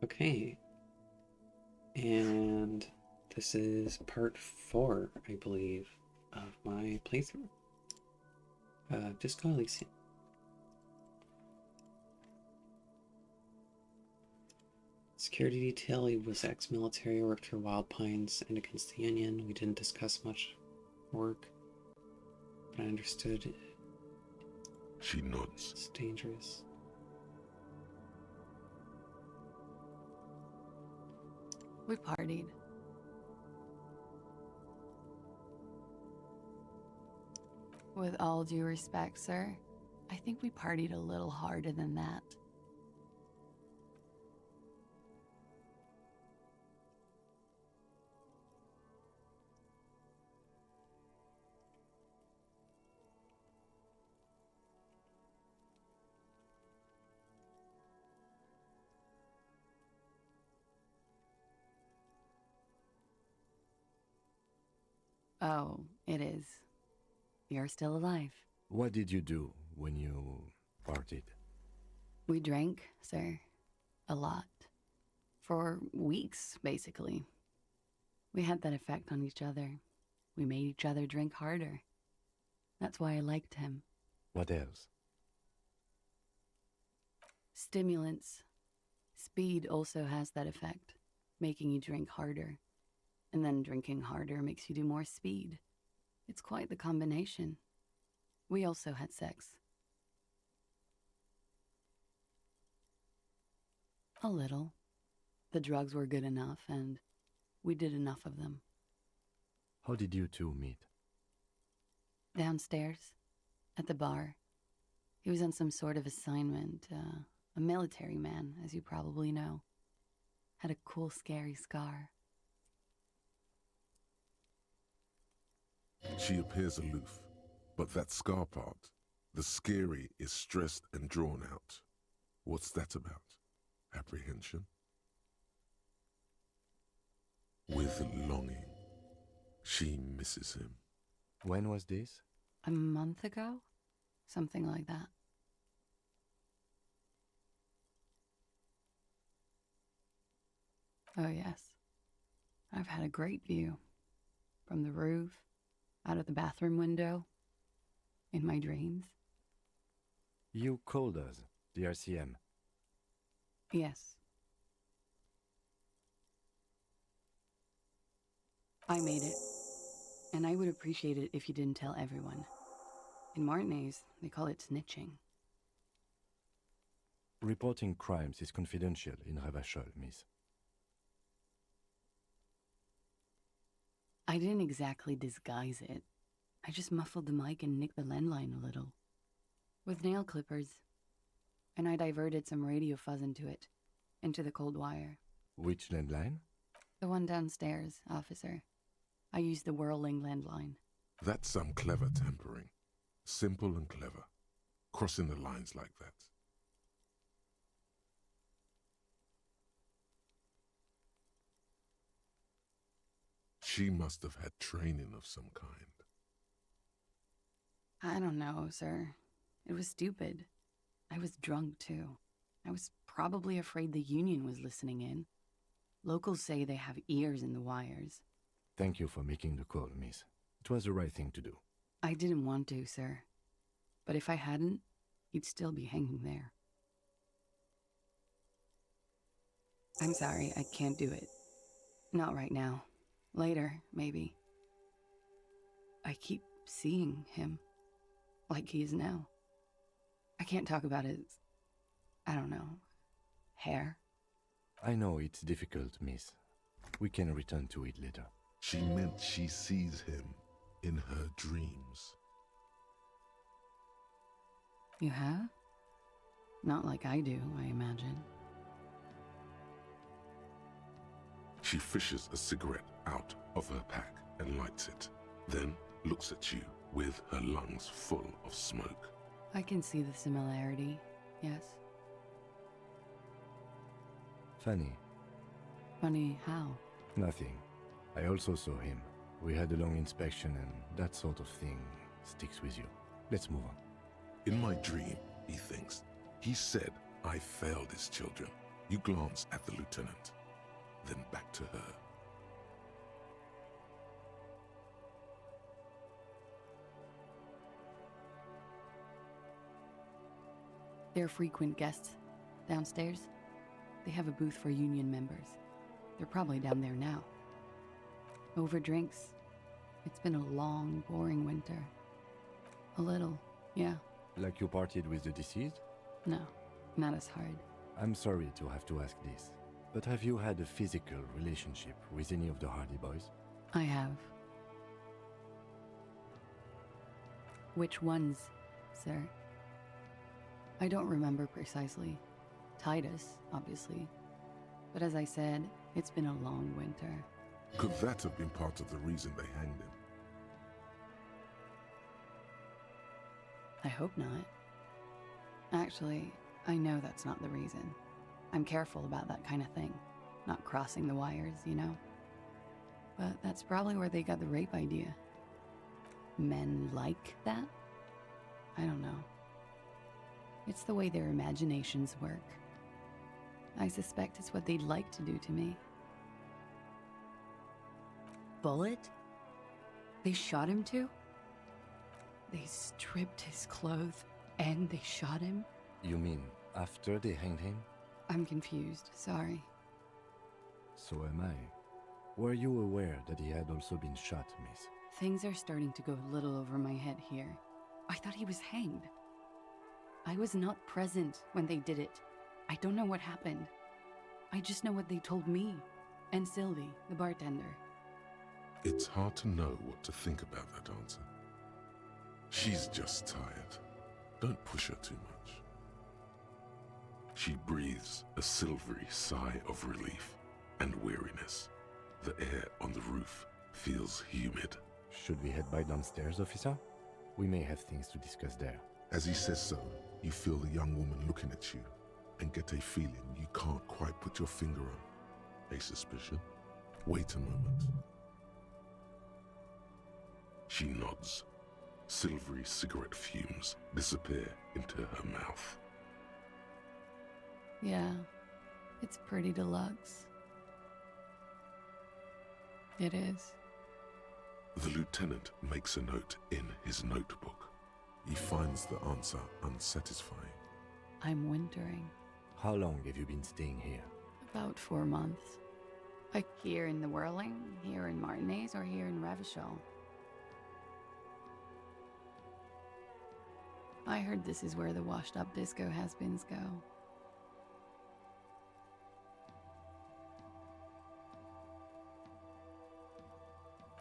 Okay, and this is part 4, I believe, of my playthrough. Disco Elysium. Security detail, he was ex-military, worked for Wild Pines and against the Union. We didn't discuss much work, but I understood She nods. it's dangerous. We partied. With all due respect, sir, I think we partied a little harder than that. Oh, it is. You're still alive. What did you do when you partied? We drank, sir. A lot. For weeks, basically. We had that effect on each other. We made each other drink harder. That's why I liked him. What else? Stimulants. Speed also has that effect, making you drink harder. And then drinking harder makes you do more speed. It's quite the combination. We also had sex. A little. The drugs were good enough, and we did enough of them. How did you two meet? Downstairs, at the bar. He was on some sort of assignment, a military man, as you probably know. Had a cool, scary scar. She appears aloof, but that scar part, the scary, is stressed and drawn out. What's that about? Apprehension? With longing. She misses him. When was this? A month ago? Something like that. Oh, yes. I've had a great view. From the roof, out of the bathroom window, in my dreams. You called us, the RCM. Yes. I made it. And I would appreciate it if you didn't tell everyone. In Martinez, they call it snitching. Reporting crimes is confidential in Ravachol, miss. I didn't exactly disguise it. I just muffled the mic and nicked the landline a little. With nail clippers. And I diverted some radio fuzz into it. Into the cold wire. Which landline? The one downstairs, officer. I used the whirling landline. That's some clever tampering. Simple and clever. Crossing the lines like that. She must have had training of some kind. I don't know, sir. It was stupid. I was drunk, too. I was probably afraid the Union was listening in. Locals say they have ears in the wires. Thank you for making the call, miss. It was the right thing to do. I didn't want to, sir. But if I hadn't, you'd still be hanging there. I'm sorry, I can't do it. Not right now. Later, maybe. I keep seeing him. Like he is now. I can't talk about his... I don't know... hair. I know it's difficult, miss. We can return to it later. She meant she sees him in her dreams. You have? Not like I do, I imagine. She fishes a cigarette out of her pack and lights it, then looks at you with her lungs full of smoke. I can see the similarity, yes. Funny. Funny how? Nothing. I also saw him. We had a long inspection and that sort of thing sticks with you. Let's move on. In my dream, he thinks, he said I failed his children. You glance at the lieutenant, then back to her. They're frequent guests downstairs. They have a booth for union members. They're probably down there now. Over drinks. It's been a long, boring winter. A little, yeah. Like you partied with the deceased? No, not as hard. I'm sorry to have to ask this, but have you had a physical relationship with any of the Hardy Boys? I have. Which ones, sir? I don't remember precisely. Titus, obviously. But as I said, it's been a long winter. Could that have been part of the reason they hanged him? I hope not. Actually, I know that's not the reason. I'm careful about that kind of thing. Not crossing the wires, you know? But that's probably where they got the rape idea. Men like that? I don't know. It's the way their imaginations work. I suspect it's what they'd like to do to me. Bullet? They shot him too? They stripped his clothes and they shot him? You mean after they hanged him? I'm confused, sorry. So am I. Were you aware that he had also been shot, miss? Things are starting to go a little over my head here. I thought he was hanged. I was not present when they did it. I don't know what happened. I just know what they told me and Sylvie, the bartender. It's hard to know what to think about that answer. She's just tired. Don't push her too much. She breathes a silvery sigh of relief and weariness. The air on the roof feels humid. Should we head by downstairs, officer? We may have things to discuss there. As he says so, you feel the young woman looking at you and get a feeling you can't quite put your finger on. A suspicion? Wait a moment. She nods. Silvery cigarette fumes disappear into her mouth. Yeah, it's pretty deluxe. It is. The lieutenant makes a note in his notebook. He finds the answer unsatisfying. I'm wintering. How long have you been staying here? About 4 months. Like here in the Whirling, here in Martinez, or here in Ravachol. I heard this is where the washed-up disco has-beens go.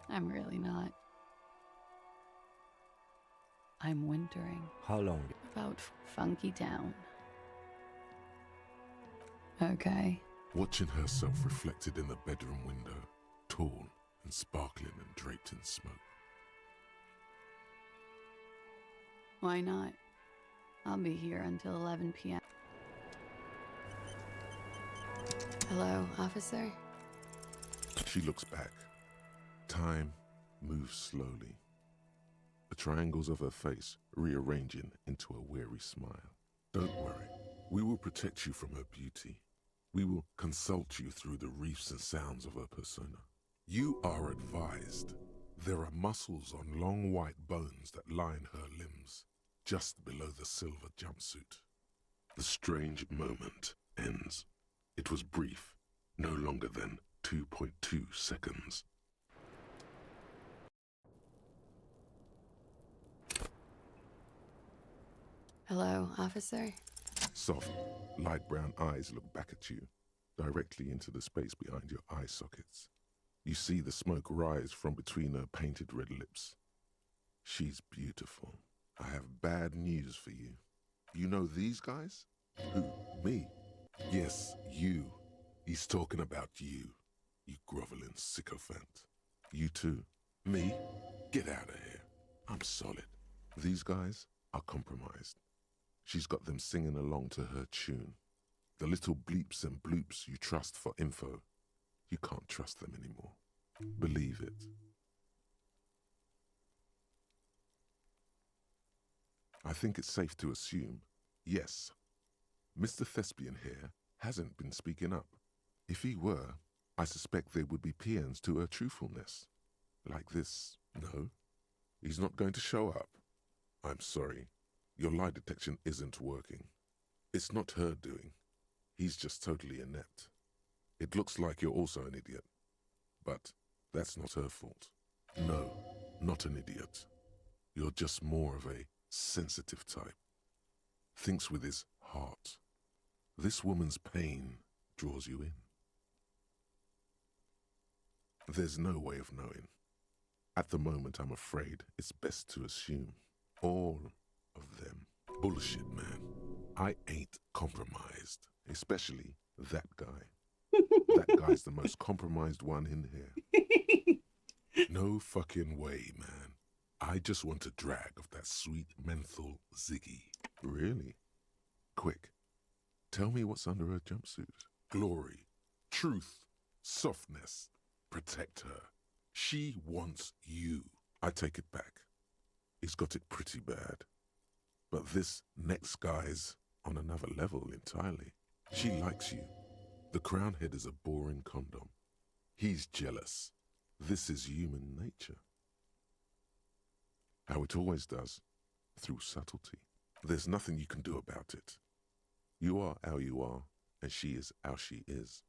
I'm really not. I'm wintering. How long? About Funky Town. Okay. Watching herself reflected in the bedroom window, tall and sparkling and draped in smoke. Why not? I'll be here until 11 p.m. Hello, officer? She looks back. Time moves slowly. The triangles of her face rearranging into a weary smile. Don't worry. We will protect you from her beauty. We will consult you through the reefs and sounds of her persona. You are advised. There are muscles on long white bones that line her limbs, just below the silver jumpsuit. The strange moment ends. It was brief, no longer than 2.2 seconds. Hello, officer? Soft, light brown eyes look back at you, directly into the space behind your eye sockets. You see the smoke rise from between her painted red lips. She's beautiful. I have bad news for you. You know these guys? Who? Me? Yes, you. He's talking about you, you groveling sycophant. You too. Me? Get out of here. I'm solid. These guys are compromised. She's got them singing along to her tune. The little bleeps and bloops you trust for info, you can't trust them anymore. Believe it. I think it's safe to assume, yes, Mr. Thespian here hasn't been speaking up. If he were, I suspect they would be peons to her truthfulness. Like this, no, he's not going to show up. I'm sorry, your lie detection isn't working. It's not her doing. He's just totally inept. It looks like you're also an idiot, but that's not her fault. No, not an idiot. You're just more of a sensitive type. Thinks with his heart. This woman's pain draws you in. There's no way of knowing. At the moment, I'm afraid it's best to assume. All of them. Bullshit, man. I ain't compromised. Especially that guy. That guy's the most compromised one in here. No fucking way, man. I just want a drag of that sweet menthol Ziggy. Really? Quick. Tell me what's under her jumpsuit. Glory. Truth. Softness. Protect her. She wants you. I take it back. He's got it pretty bad. But this next guy's on another level entirely. She likes you. The crown head is a boring condom. He's jealous. This is human nature. How it always does, through subtlety. There's nothing you can do about it. You are how you are, and she is how she is.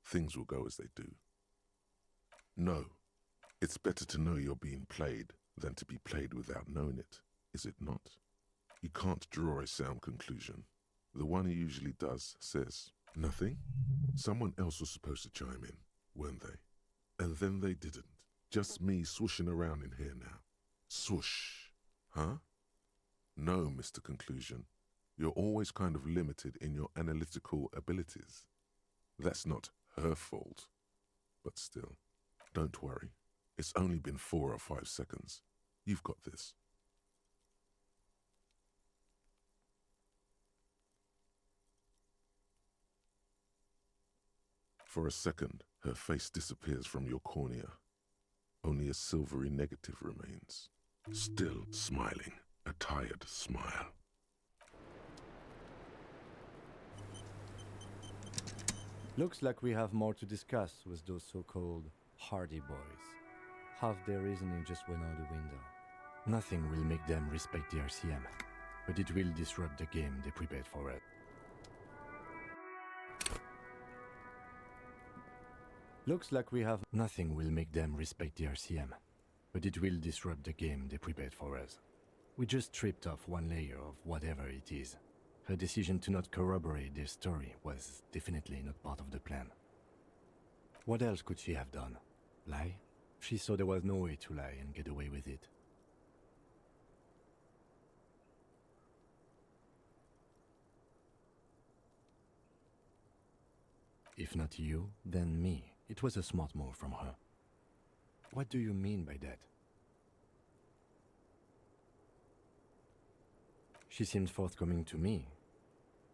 Things will go as they do. No, it's better to know you're being played than to be played without knowing it, is it not? You can't draw a sound conclusion. The one who usually does says, nothing? Someone else was supposed to chime in, weren't they? And then they didn't. Just me swooshing around in here now. Swoosh. Huh? No, Mr. Conclusion. You're always kind of limited in your analytical abilities. That's not her fault. But still, don't worry. It's only been 4 or 5 seconds. You've got this. For a second, her face disappears from your cornea. Only a silvery negative remains. Still smiling, a tired smile. Looks like we have more to discuss with those so-called Hardy Boys. Half their reasoning just went out the window. Nothing will make them respect the RCM, but it will disrupt the game they prepared for it. Looks like we have... Nothing will make them respect the RCM, but it will disrupt the game they prepared for us. We just stripped off one layer of whatever it is. Her decision to not corroborate their story was definitely not part of the plan. What else could she have done? Lie? She saw there was no way to lie and get away with it. If not you, then me. It was a smart move from her. What do you mean by that? She seemed forthcoming to me.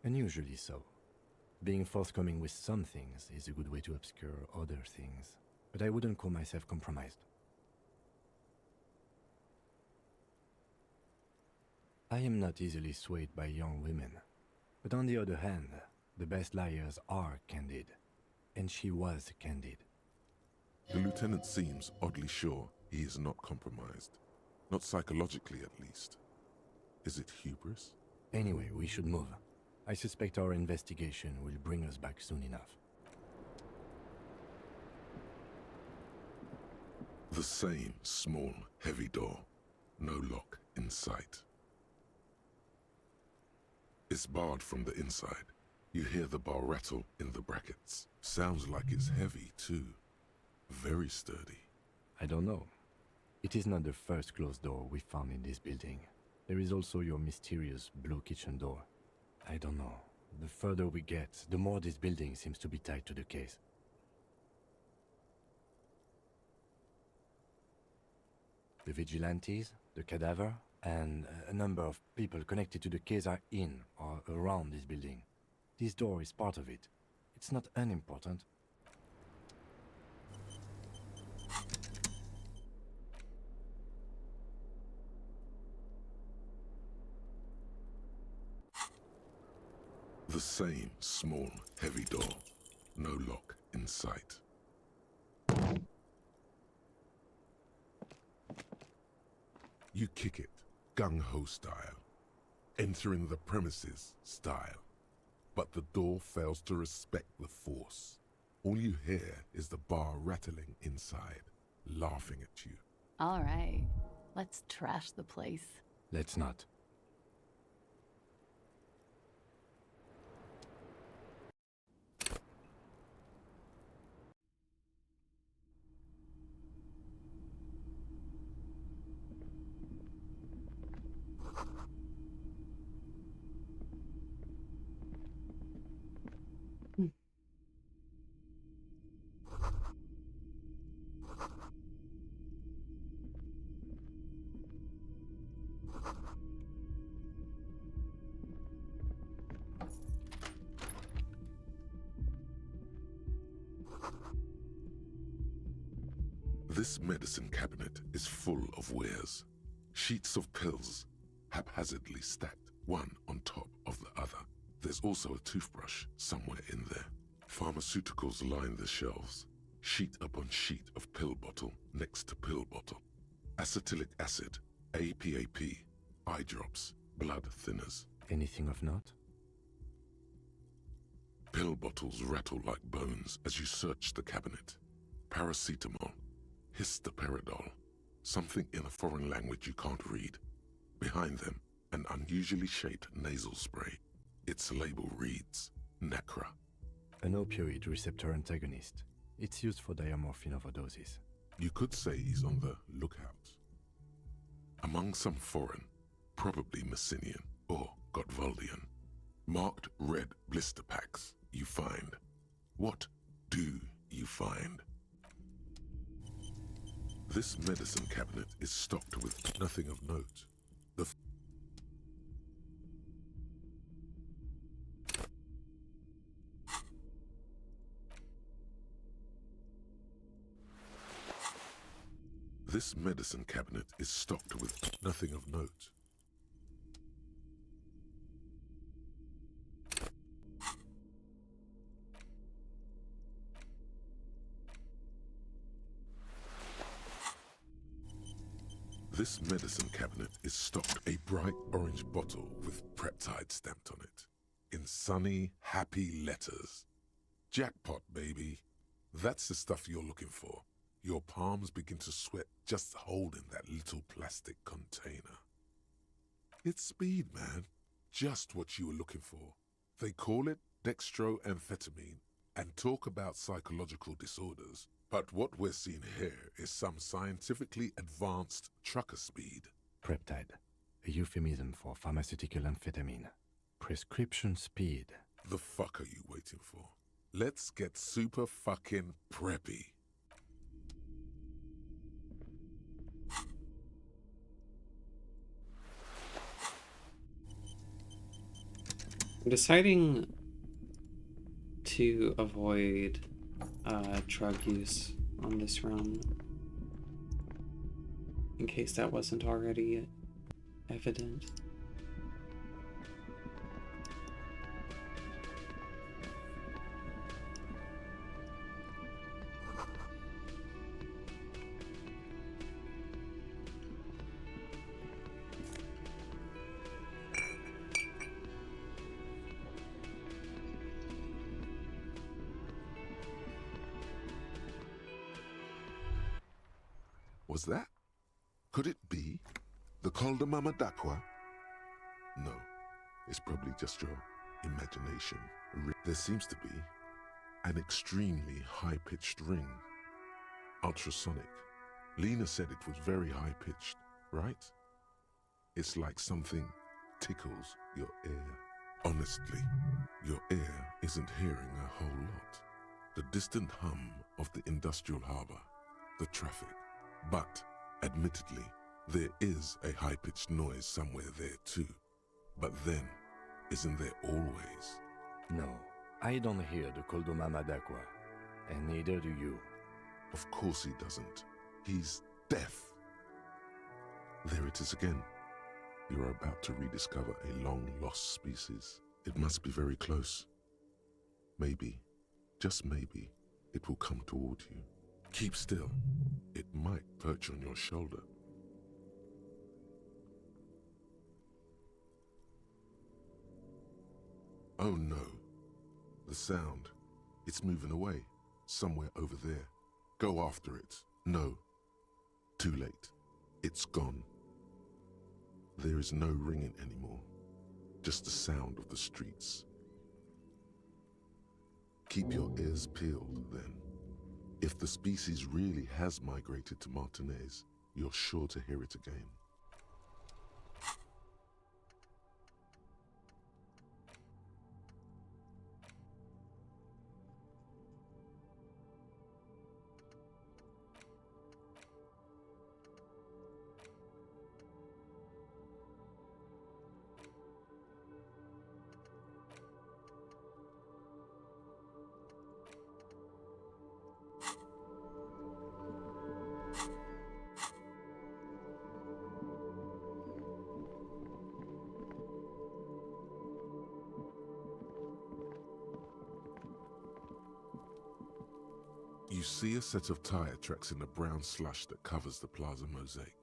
Unusually so. Being forthcoming with some things is a good way to obscure other things. But I wouldn't call myself compromised. I am not easily swayed by young women. But on the other hand, the best liars are candid. And she was candid. The lieutenant seems oddly sure he is not compromised. Not psychologically, at least. Is it hubris? Anyway, we should move. I suspect our investigation will bring us back soon enough. The same small, heavy door. No lock in sight. It's barred from the inside. You hear the bar rattle in the brackets. Sounds like it's heavy, too. Very sturdy. I don't know. It is not the first closed door we found in this building. There is also your mysterious blue kitchen door. I don't know. The further we get, the more this building seems to be tied to the case. The vigilantes, the cadaver, and a number of people connected to the case are in or around this building. This door is part of it. It's not unimportant. The same small, heavy door. No lock in sight. You kick it, gung-ho style. Entering the premises style. But the door fails to respect the force. All you hear is the bar rattling inside, laughing at you. All right, let's trash the place. Let's not. This medicine cabinet is full of wares. Sheets of pills, haphazardly stacked, one on top of the other. There's also a toothbrush somewhere in there. Pharmaceuticals line the shelves, sheet upon sheet of pill bottle next to pill bottle. Acetylic acid, APAP, eye drops, blood thinners. Anything of note? Pill bottles rattle like bones as you search the cabinet. Paracetamol, histoparidol, something in a foreign language you can't read. Behind them, an unusually shaped nasal spray. Its label reads, Nacra. An opioid receptor antagonist. It's used for diamorphine overdoses. You could say he's on the lookout. Among some foreign, probably Messinian or Gotwaldian, marked red blister packs you find. What do you find? This medicine cabinet is stocked with nothing of note. This medicine cabinet is stocked with nothing of note. This medicine cabinet is stocked a bright orange bottle with Preptide stamped on it, in sunny, happy letters. Jackpot, baby. That's the stuff you're looking for. Your palms begin to sweat just holding that little plastic container. It's speed, man. Just what you were looking for. They call it dextroamphetamine and talk about psychological disorders. But what we're seeing here is some scientifically advanced trucker speed. Preptide, a euphemism for pharmaceutical amphetamine. Prescription speed. The fuck are you waiting for? Let's get super fucking preppy. I'm deciding to avoid drug use on this run, in case that wasn't already evident. Was that? Could it be the Col de Mamadakwa? No, it's probably just your imagination. There seems to be an extremely high-pitched ring. Ultrasonic. Lena said it was very high-pitched, right? It's like something tickles your ear. Honestly, your ear isn't hearing a whole lot. The distant hum of the industrial harbor, the traffic. But, admittedly, there is a high-pitched noise somewhere there too. But then, isn't there always? No, I don't hear the Koldoma Madakwa, and neither do you. Of course he doesn't. He's deaf. There it is again. You're about to rediscover a long-lost species. It must be very close. Maybe, just maybe, it will come toward you. Keep still. It might perch on your shoulder. Oh no. The sound. It's moving away. Somewhere over there. Go after it. No. Too late. It's gone. There is no ringing anymore. Just the sound of the streets. Keep your ears peeled, then. If the species really has migrated to Martinez, you're sure to hear it again. You see a set of tire tracks in the brown slush that covers the plaza mosaic.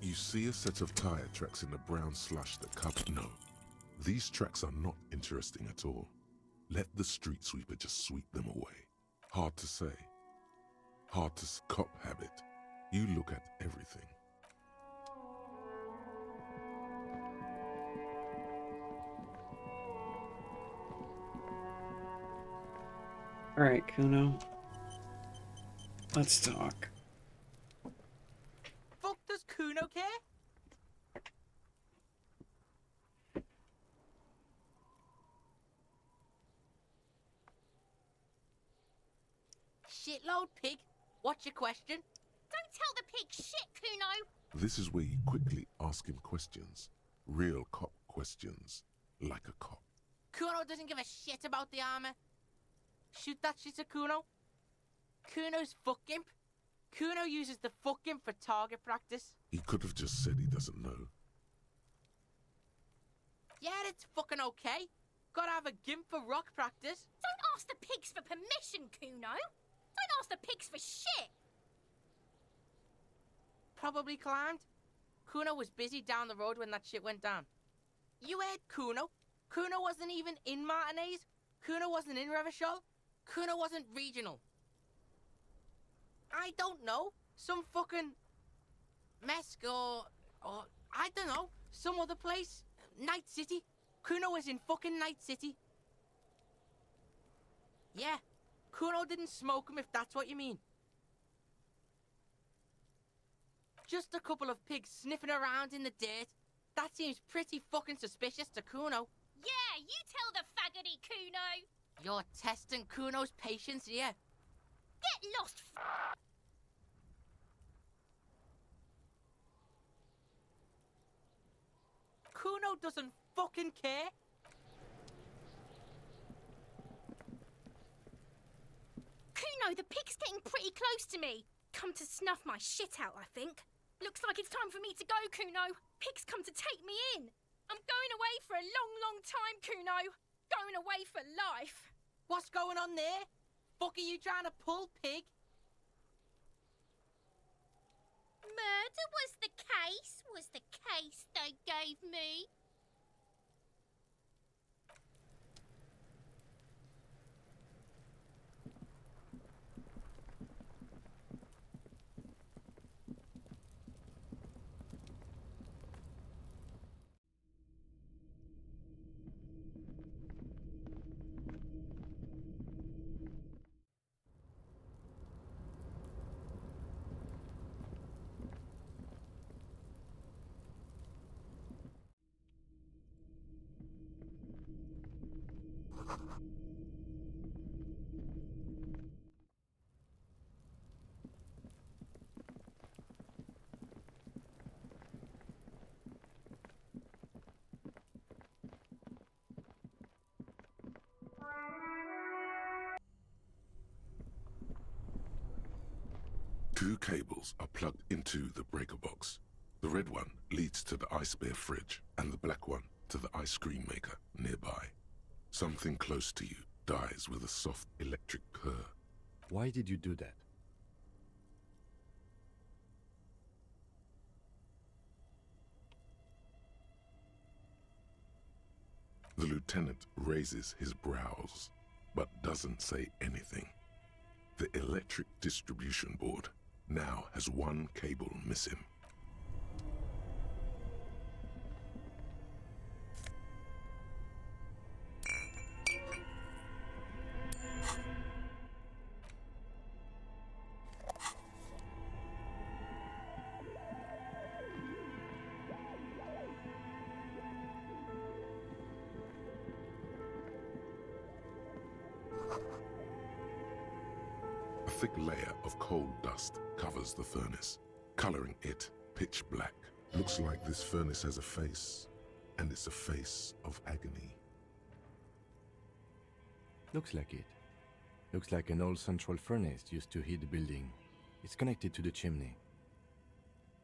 You see a set of tire tracks in the brown slush that cover... No, these tracks are not interesting at all. Let the street sweeper just sweep them away. Hard to say. Hard to... Cop habit. You look at everything. Alright, Kuno. Let's talk. Fuck does Kuno care? Shitload pig. What's your question? Don't tell the pig shit, Kuno! This is where you quickly ask him questions. Real cop questions. Like a cop. Kuno doesn't give a shit about the armor. Shoot that shit at Kuno. Kuno's fuck imp. Kuno uses the fuck imp for target practice. He could have just said he doesn't know. Yeah, it's fucking okay. Gotta have a gimp for rock practice. Don't ask the pigs for permission, Kuno! Don't ask the pigs for shit! Probably climbed. Kuno was busy down the road when that shit went down. You heard Kuno. Kuno wasn't even in Martinez. Kuno wasn't in Revachol. Kuno wasn't regional. I don't know. Some fucking Mesk or I don't know. Some other place. Night City. Kuno was in fucking Night City. Yeah. Kuno didn't smoke him if that's what you mean. Just a couple of pigs sniffing around in the dirt. That seems pretty fucking suspicious to Kuno. Yeah, you tell the faggoty, Kuno! You're testing Kuno's patience here. Get lost, Kuno doesn't fucking care. Kuno, the pig's getting pretty close to me. Come to snuff my shit out, I think. Looks like it's time for me to go, Kuno. Pig's come to take me in. I'm going away for a long, long time, Kuno. Going away for life. What's going on there? Fuck are you trying to pull, pig? Murder was the case they gave me. 2 cables are plugged into the breaker box. The red one leads to the ice bear fridge, and the black one to the ice cream maker nearby. Something close to you dies with a soft electric purr. Why did you do that? The lieutenant raises his brows, but doesn't say anything. The electric distribution board now has 1 cable missing. A thick layer of coal dust covers the furnace, coloring it pitch black. Looks like this furnace has a face, and it's a face of agony. Looks like it. Looks like an old central furnace used to heat the building. It's connected to the chimney.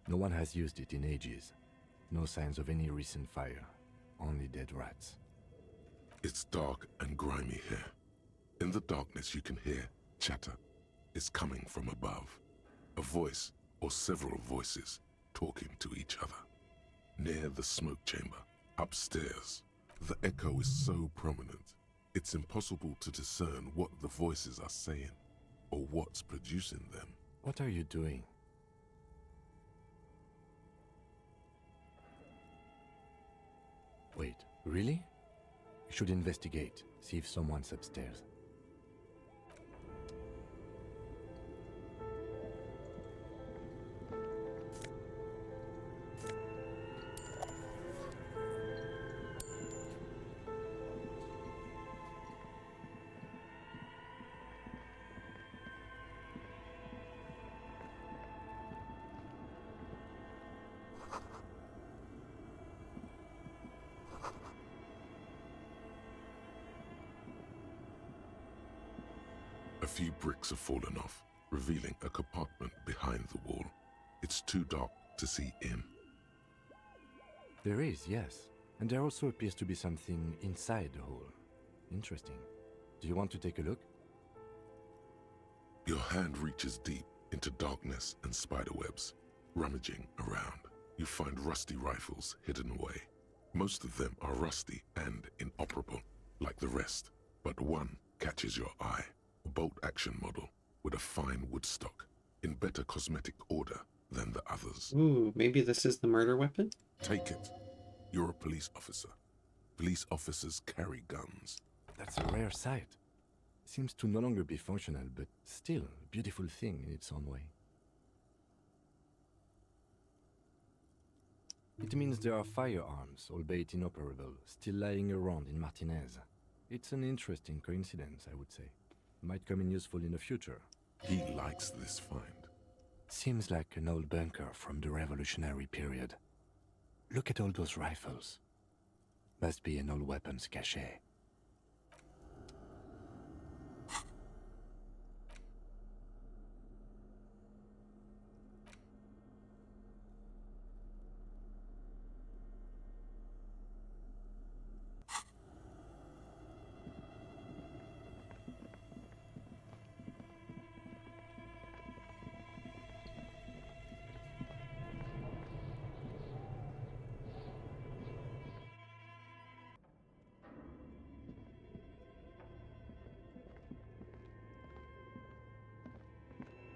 No one has used it in ages. No signs of any recent fire. Only dead rats. It's dark and grimy here. In the darkness you can hear chatter. It's coming from above. A voice or several voices talking to each other. Near the smoke chamber, upstairs, the echo is so prominent, it's impossible to discern what the voices are saying or what's producing them. What are you doing? Wait, really? You should investigate, see if someone's upstairs. A few bricks have fallen off, revealing a compartment behind the wall. It's too dark to see in. There is, yes. And there also appears to be something inside the hole. Interesting. Do you want to take a look? Your hand reaches deep into darkness and spiderwebs. Rummaging around, you find rusty rifles hidden away. Most of them are rusty and inoperable, like the rest, but one catches your eye. A bolt-action model with a fine wood stock, in better cosmetic order than the others. Ooh, maybe this is the murder weapon? Take it. You're a police officer. Police officers carry guns. That's a rare sight. Seems to no longer be functional, but still a beautiful thing in its own way. It means there are firearms, albeit inoperable, still lying around in Martinez. It's an interesting coincidence, I would say. Might come in useful in the future. He likes this find. Seems like an old bunker from the revolutionary period. Look at all those rifles. Must be an old weapons cache.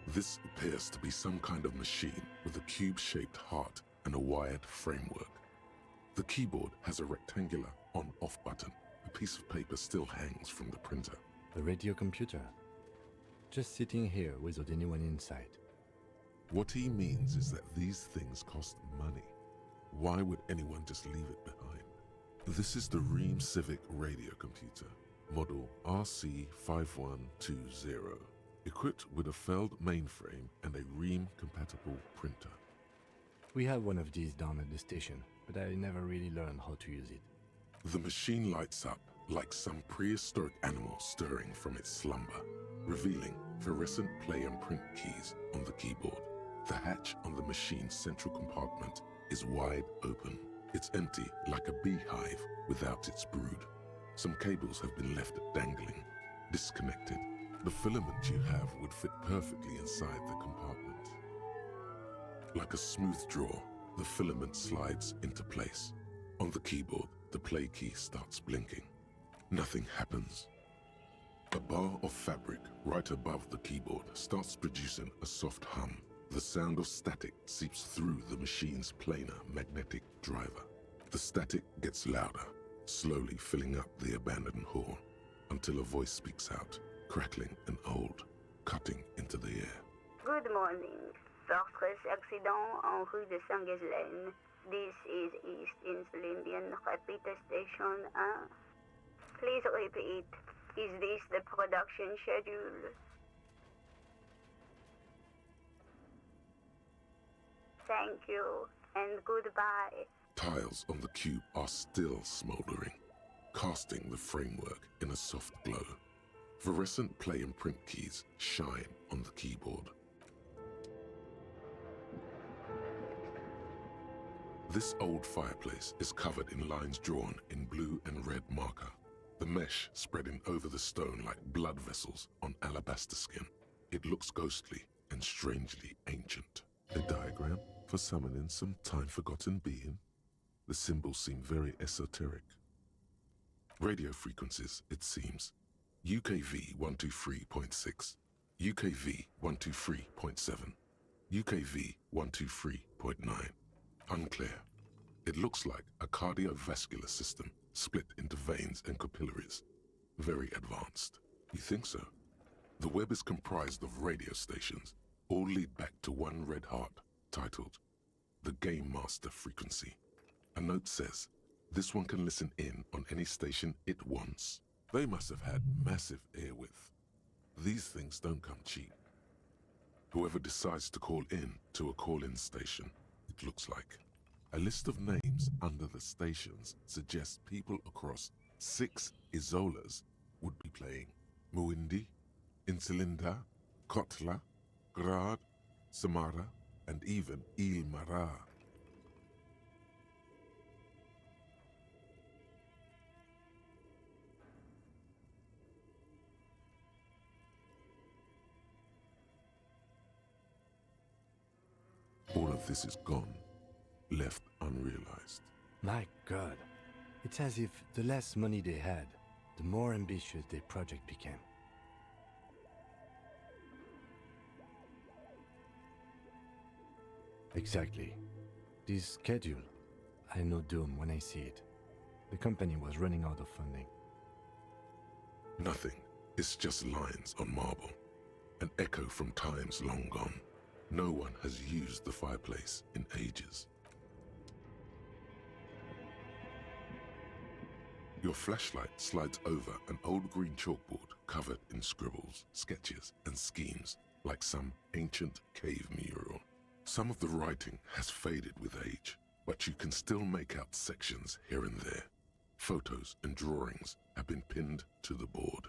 This appears to be some kind of machine with a cube-shaped heart and a wired framework. The keyboard has a rectangular on-off button. A piece of paper still hangs from the printer. A radio computer. Just sitting here without anyone inside. What he means is that these things cost money. Why would anyone just leave it behind? This is the Ream Civic radio computer, model RC5120. Equipped with a Feld mainframe and a Ream-compatible printer. We have one of these down at the station, but I never really learned how to use it. The machine lights up like some prehistoric animal stirring from its slumber, revealing fluorescent play and print keys on the keyboard. The hatch on the machine's central compartment is wide open. It's empty like a beehive without its brood. Some cables have been left dangling, disconnected. The filament you have would fit perfectly inside the compartment. Like a smooth draw, the filament slides into place. On the keyboard, the play key starts blinking. Nothing happens. A bar of fabric right above the keyboard starts producing a soft hum. The sound of static seeps through the machine's planar magnetic driver. The static gets louder, slowly filling up the abandoned hall, until a voice speaks out, crackling and old, cutting into the air. Good morning. Fortress accident en rue de Saint-Ghislaine. This is East Insulindian Repeater Station 1. Please repeat. Is this the production schedule? Thank you, and goodbye. Tiles on the cube are still smoldering, casting the framework in a soft glow. Fluorescent play and print keys shine on the keyboard. This old fireplace is covered in lines drawn in blue and red marker, the mesh spreading over the stone like blood vessels on alabaster skin. It looks ghostly and strangely ancient. A diagram for summoning some time-forgotten being? The symbols seem very esoteric. Radio frequencies, it seems. UKV 123.6, UKV 123.7, UKV 123.9. Unclear. It looks like a cardiovascular system split into veins and capillaries. Very advanced. You think so? The web is comprised of radio stations, all lead back to one red heart, titled the Game Master Frequency. A note says, this one can listen in on any station it wants. They must have had massive airwidth. These things don't come cheap. Whoever decides to call in to a call-in station, it looks like. A list of names under the stations suggests people across 6 Isolas would be playing. Muindi, Insulinda, Kotla, Grad, Samara, and even Ilmara. All of this is gone, left unrealized. My God, it's as if the less money they had, the more ambitious their project became. Exactly. This schedule, I know doom when I see it. The company was running out of funding. Nothing. It's just lines on marble. An echo from times long gone. No one has used the fireplace in ages. Your flashlight slides over an old green chalkboard covered in scribbles, sketches, and schemes like some ancient cave mural. Some of the writing has faded with age, but you can still make out sections here and there. Photos and drawings have been pinned to the board.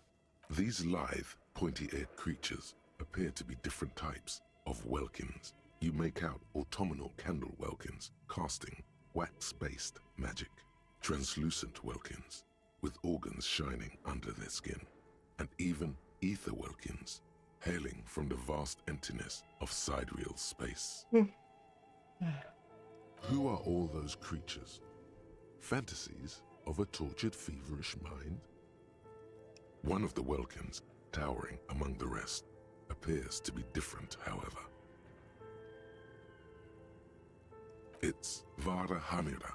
These lithe, pointy-eared creatures appear to be different types of welkins. You make out autumnal candle welkins casting wax-based magic. Translucent welkins with organs shining under their skin. And even ether welkins hailing from the vast emptiness of sidereal space. Who are all those creatures? Fantasies of a tortured, feverish mind? One of the welkins, towering among the rest, appears to be different, however. It's Vara Hamira,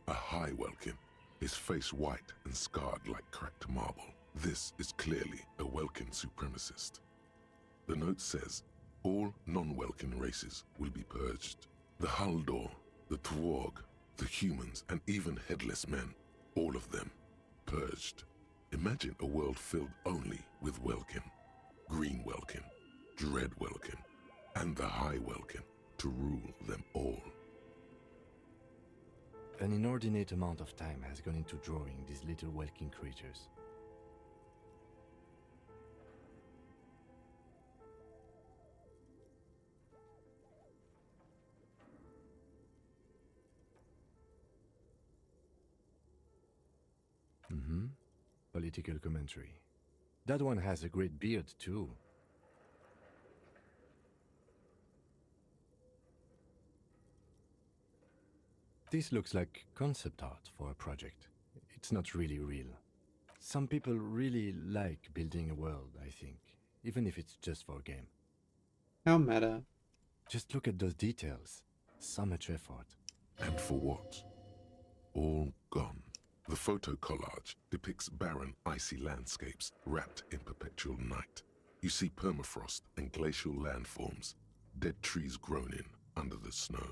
a high welkin, his face white and scarred like cracked marble. This is clearly a welkin supremacist. The note says, all non-welkin races will be purged. The Haldor, the Twarg, the humans, and even headless men, all of them, purged. Imagine a world filled only with welkin, green welkin, dread welkin, and the high welkin to rule them all. An inordinate amount of time has gone into drawing these little welkin creatures. Mm-hmm. Political commentary. That one has a great beard, too. This looks like concept art for a project. It's not really real. Some people really like building a world, I think, even if it's just for a game. How meta. Just look at those details. So much effort. And for what? All gone. The photo collage depicts barren, icy landscapes wrapped in perpetual night. You see permafrost and glacial landforms, dead trees grown in under the snow.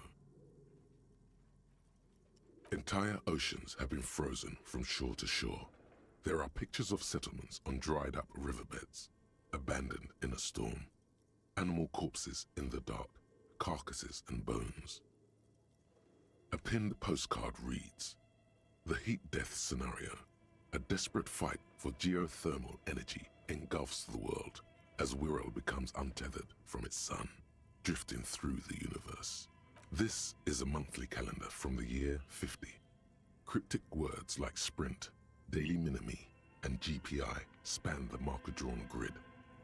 Entire oceans have been frozen from shore to shore. There are pictures of settlements on dried-up riverbeds, abandoned in a storm. Animal corpses in the dark, carcasses and bones. A pinned postcard reads, "The heat death scenario. A desperate fight for geothermal energy engulfs the world as Wirral becomes untethered from its sun, drifting through the universe." This is a monthly calendar from the year 50. Cryptic words like sprint, daily minimi, and GPI span the marker-drawn grid.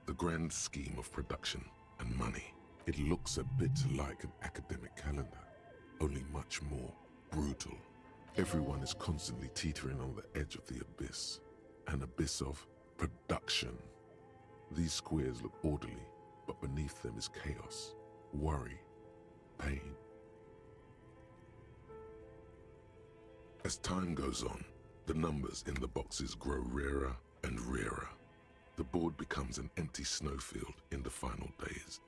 The grand scheme of production and money. It looks a bit like an academic calendar, only much more brutal. Everyone is constantly teetering on the edge of the abyss, an abyss of production. These squares look orderly, but beneath them is chaos, worry, pain. As time goes on, the numbers in the boxes grow rarer and rarer. The board becomes an empty snowfield in the final days.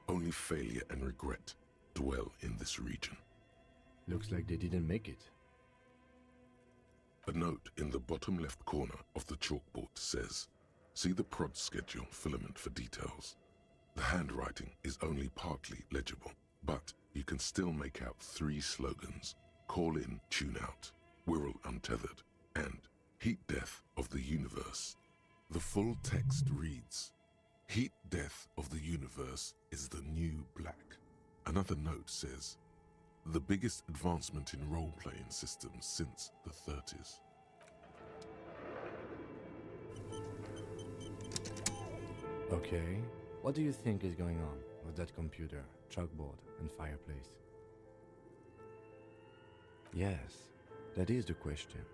Only failure and regret dwell in this region. Looks like they didn't make it. A note in the bottom left corner of the chalkboard says, "See the prod schedule filament for details." The handwriting is only partly legible, but you can still make out 3 slogans: "Call in, tune out," "Wirral untethered," and "Heat death of the universe." The full text reads, "Heat death of the universe is the new black." Another note says, "The biggest advancement in role-playing systems since the 30s. Okay, what do you think is going on with that computer, chalkboard, and fireplace? Yes, that is the question.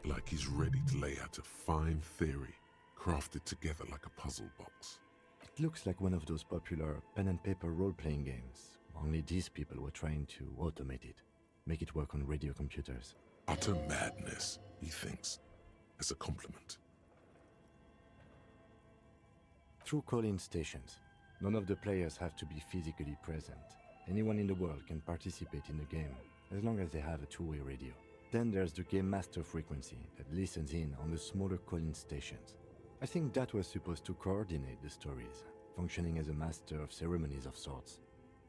Like he's ready to lay out a fine theory, crafted together like a puzzle box. It looks like one of those popular pen and paper role-playing games, only these people were trying to automate it, make it work on radio computers. Utter madness, he thinks, as a compliment. Through call-in stations, none of the players have to be physically present. Anyone in the world can participate in the game, as long as they have a two-way radio. Then there's the game master frequency that listens in on the smaller call-in stations. I think that was supposed to coordinate the stories, functioning as a master of ceremonies of sorts.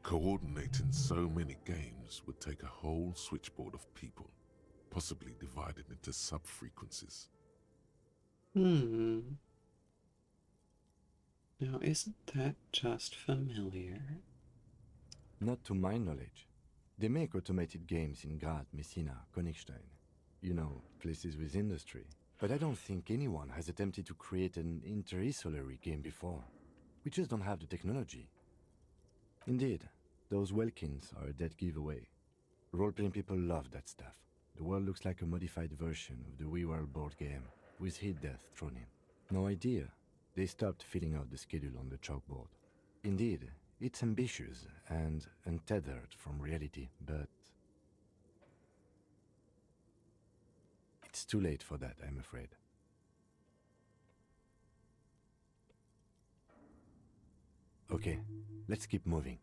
Coordinating so many games would take a whole switchboard of people, possibly divided into sub-frequencies. Now, isn't that just familiar? Not to my knowledge. They make automated games in Grad, Messina, Königstein. You know, places with industry. But I don't think anyone has attempted to create an interisolary game before. We just don't have the technology. Indeed, those Welkins are a dead giveaway. Role-playing people love that stuff. The world looks like a modified version of the WeWorld board game, with heat death thrown in. No idea. They stopped filling out the schedule on the chalkboard. Indeed, it's ambitious and untethered from reality, but it's too late for that, I'm afraid. Okay, let's keep moving.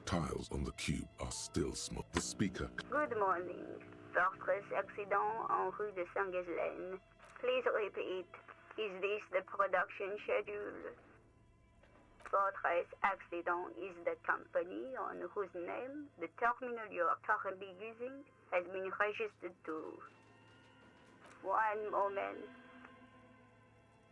Tiles on the cube are still small. The speaker. Good morning. Fortress accident en rue de Saint-Ghislaine. Please repeat. Is this the production schedule? Fortress accident is the company on whose name the terminal you are currently using has been registered to. One moment.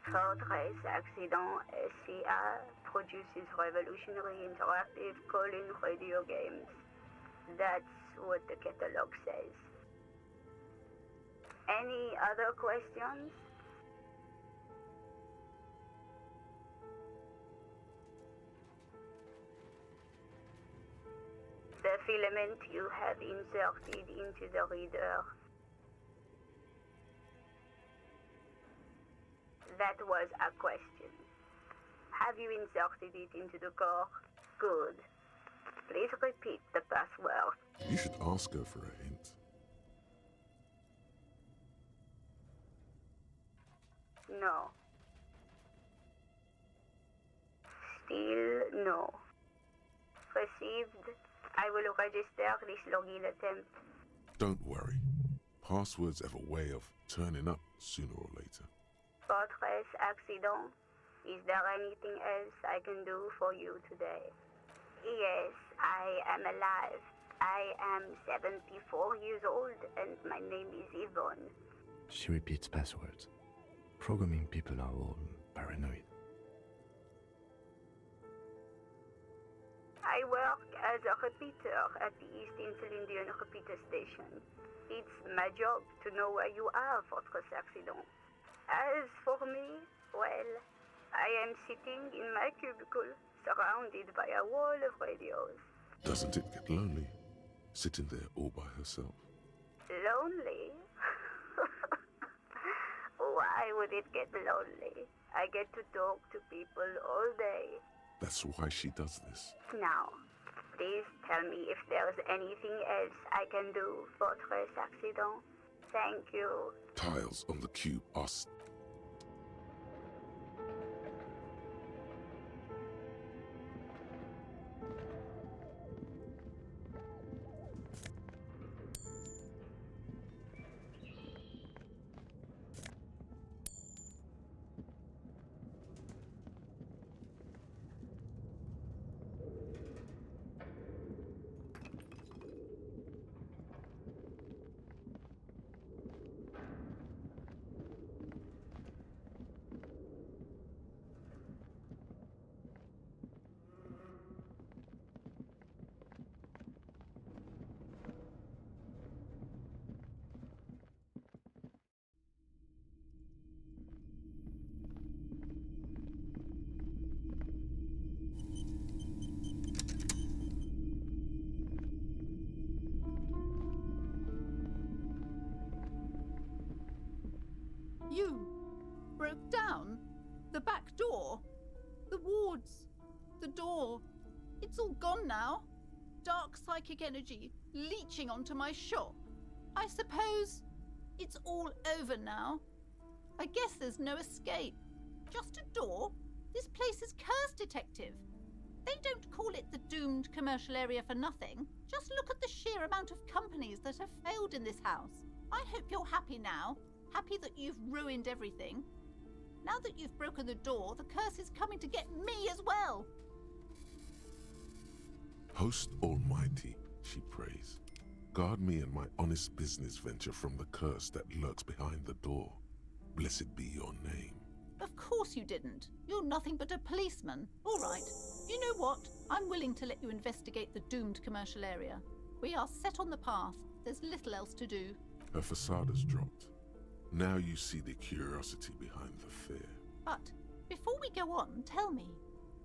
Fortress Accident SCA produces revolutionary interactive call-in radio games. That's what the catalog says. Any other questions? The filament you have inserted into the reader. That was a question. Have you inserted it into the core? Good. Please repeat the password. You should ask her for a hint. No. Still no. Received. I will register this login attempt. Don't worry. Passwords have a way of turning up sooner or later. Fortress Accident. Is there anything else I can do for you today? Yes, I am alive. I am 74 years old and my name is Yvonne. She repeats passwords. Programming people are all paranoid. I work as a repeater at the East Insulindian repeater station. It's my job to know where you are, Fortress Accident. As for me, well, I am sitting in my cubicle, surrounded by a wall of radios. Doesn't it get lonely, sitting there all by herself? Lonely? Why would it get lonely? I get to talk to people all day. That's why she does this. Now, please tell me if there's anything else I can do, Fortress Accident. Thank you. Tiles on the cube are You broke down the back door, the wards, the door. It's all gone now. Dark psychic energy leeching onto my shop. I suppose it's all over now. I guess there's no escape. Just a door? This place is cursed, Detective. They don't call it the doomed commercial area for nothing. Just look at the sheer amount of companies that have failed in this house. I hope you're happy now. Happy that you've ruined everything. Now that you've broken the door, the curse is coming to get me as well. Host Almighty, she prays. Guard me and my honest business venture from the curse that lurks behind the door. Blessed be your name. Of course you didn't. You're nothing but a policeman. All right. You know what? I'm willing to let you investigate the doomed commercial area. We are set on the path. There's little else to do. Her facade has dropped. Now you see the curiosity behind the fear. But before we go on, tell me,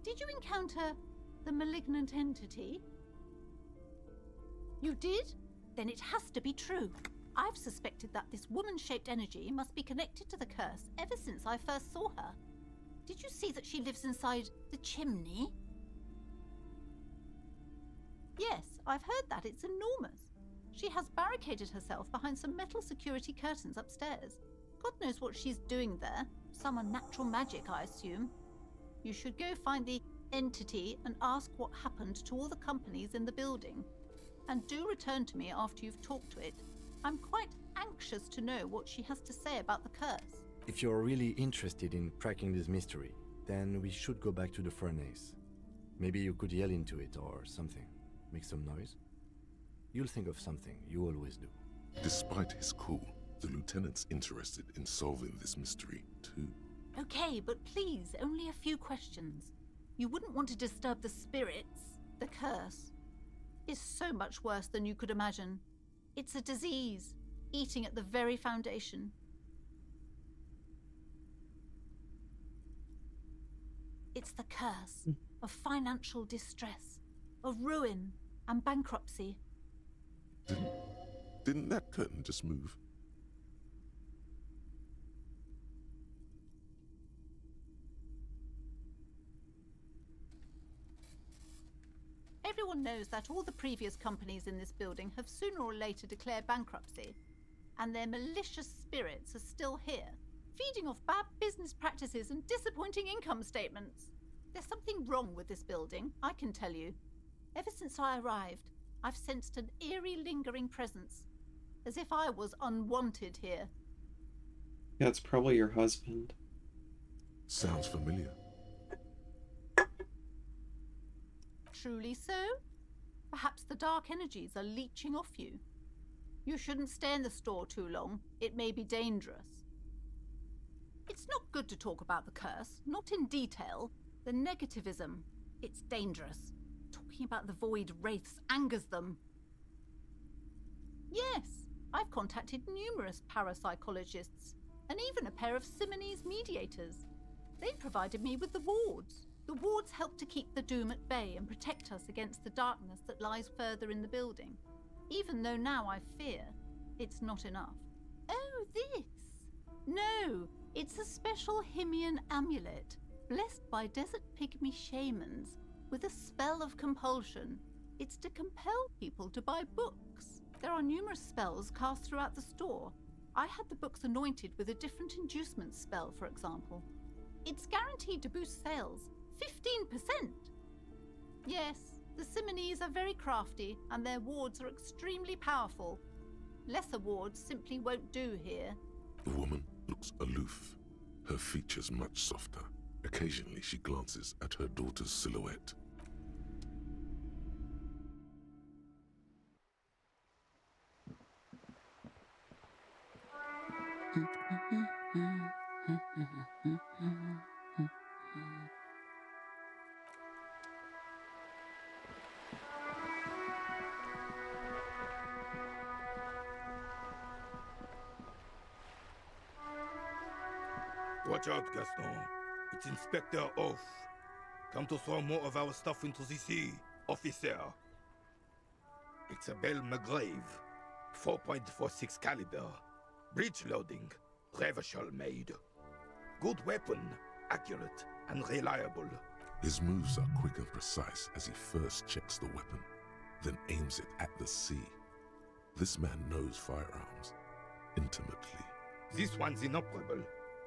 did you encounter the malignant entity? You did? Then it has to be true. I've suspected that this woman-shaped energy must be connected to the curse ever since I first saw her. Did you see that she lives inside the chimney? Yes, I've heard that. It's enormous. She has barricaded herself behind some metal security curtains upstairs. God knows what she's doing there. Some unnatural magic, I assume. You should go find the entity and ask what happened to all the companies in the building. And do return to me after you've talked to it. I'm quite anxious to know what she has to say about the curse. If you're really interested in cracking this mystery, then we should go back to the furnace. Maybe you could yell into it or something. Make some noise. You'll think of something, you always do. Despite his cool, the lieutenant's interested in solving this mystery too. Okay, but please, only a few questions. You wouldn't want to disturb the spirits. The curse is so much worse than you could imagine. It's a disease, eating at the very foundation. It's the curse of financial distress, of ruin and bankruptcy. Didn't that curtain just move? Everyone knows that all the previous companies in this building have sooner or later declared bankruptcy, and their malicious spirits are still here, feeding off bad business practices and disappointing income statements. There's something wrong with this building, I can tell you. Ever since I arrived, I've sensed an eerie, lingering presence, as if I was unwanted here. Yeah, it's probably your husband. Sounds familiar. Truly so? Perhaps the dark energies are leeching off you. You shouldn't stay in the store too long. It may be dangerous. It's not good to talk about the curse, not in detail. The negativism, it's dangerous. Talking about the void wraiths angers them. Yes, I've contacted numerous parapsychologists, and even a pair of Simonese mediators. They provided me with the wards. The wards help to keep the doom at bay and protect us against the darkness that lies further in the building. Even though now I fear, it's not enough. Oh, this! No, it's a special Himian amulet, blessed by desert pygmy shamans, with a spell of compulsion. It's to compel people to buy books. There are numerous spells cast throughout the store. I had the books anointed with a different inducement spell, for example. It's guaranteed to boost sales 15%. Yes, the Simonese are very crafty, and their wards are extremely powerful. Lesser wards simply won't do here. The woman looks aloof, her features much softer. Occasionally she glances at her daughter's silhouette. Watch out, Gaston. It's Inspector Oath. Come to throw more of our stuff into the sea, officer. It's a Belle McGrave. 4.46 caliber. Breech loading. Revachol made. Good weapon. Accurate and reliable. His moves are quick and precise as he first checks the weapon, then aims it at the sea. This man knows firearms intimately. This one's inoperable.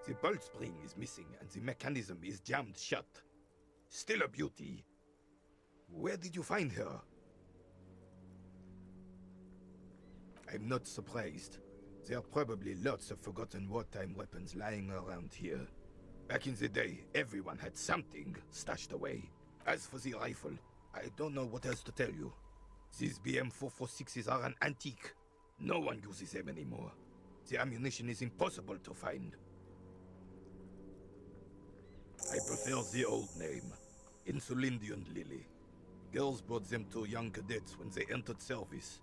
The bolt spring is missing and the mechanism is jammed shut. Still a beauty. Where did you find her? I'm not surprised. There are probably lots of forgotten wartime weapons lying around here. Back in the day, everyone had something stashed away. As for the rifle, I don't know what else to tell you. These BM-446s are an antique. No one uses them anymore. The ammunition is impossible to find. I prefer the old name, Insulindian Lily. Girls brought them to young cadets when they entered service.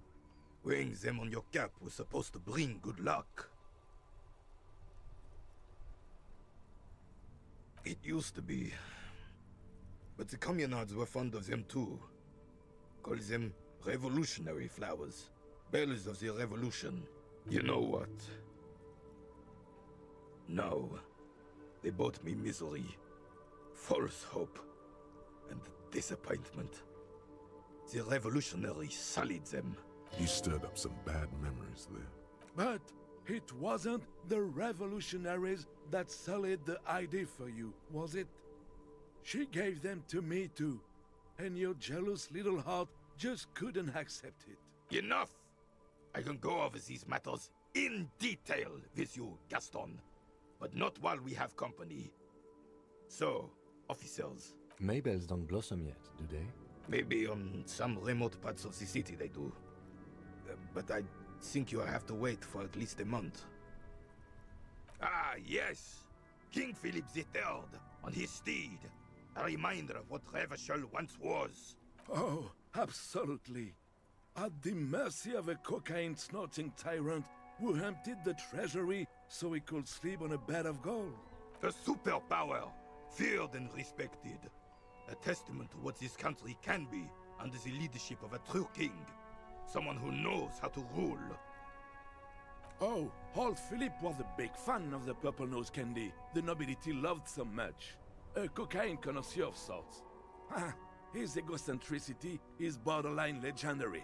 Wearing them on your cap was supposed to bring good luck. It used to be. But the communards were fond of them too. Call them revolutionary flowers. Bells of the revolution. You know what? No. They brought me misery, false hope, and disappointment. The revolutionaries sullied them. You stirred up some bad memories there. But it wasn't the revolutionaries that sullied the ID for you, was it? She gave them to me too, and your jealous little heart just couldn't accept it. Enough! I can go over these matters in detail with you, Gaston, but not while we have company. So, officers. Maybells don't blossom yet, do they? Maybe on some remote parts of the city they do. But I think you'll have to wait for at least a month. Ah, yes! King Philip III, on his steed. A reminder of what Revachol once was. Oh, absolutely. At the mercy of a cocaine-snorting tyrant who emptied the treasury so he could sleep on a bed of gold. A superpower, feared and respected. A testament to what this country can be under the leadership of a true king. Someone who knows how to rule. Oh, old Philip was a big fan of the purple nose candy the nobility loved so much. A cocaine connoisseur of sorts. His egocentricity is borderline legendary.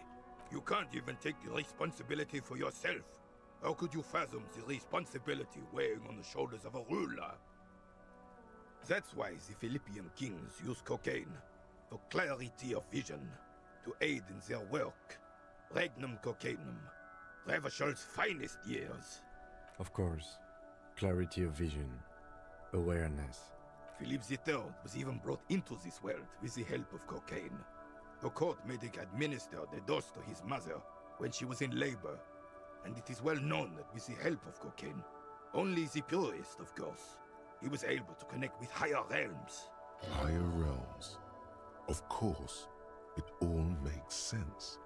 You can't even take responsibility for yourself. How could you fathom the responsibility weighing on the shoulders of a ruler? That's why the Philippian kings use cocaine, for clarity of vision, to aid in their work. Regnum cocainum, Revachol's finest years. Of course. Clarity of vision. Awareness. Philip III was even brought into this world with the help of cocaine. The court made him administer the dose to his mother when she was in labor, and it is well known that with the help of cocaine, only the purest, of course, he was able to connect with higher realms. Higher realms. Of course, it all makes sense.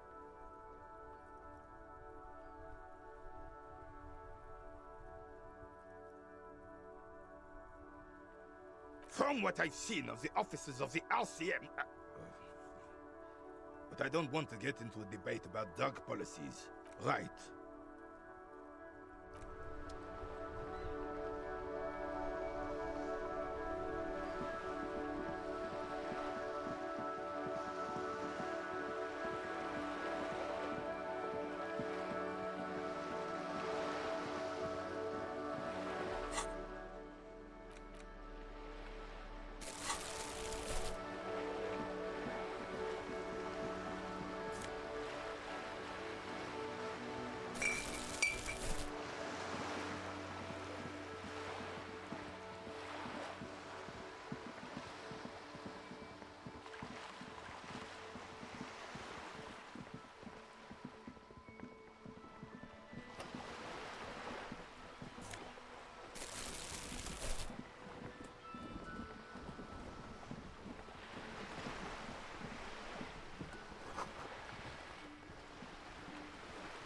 From what I've seen of the officers of the elysium... But I don't want to get into a debate about drug policies. Right.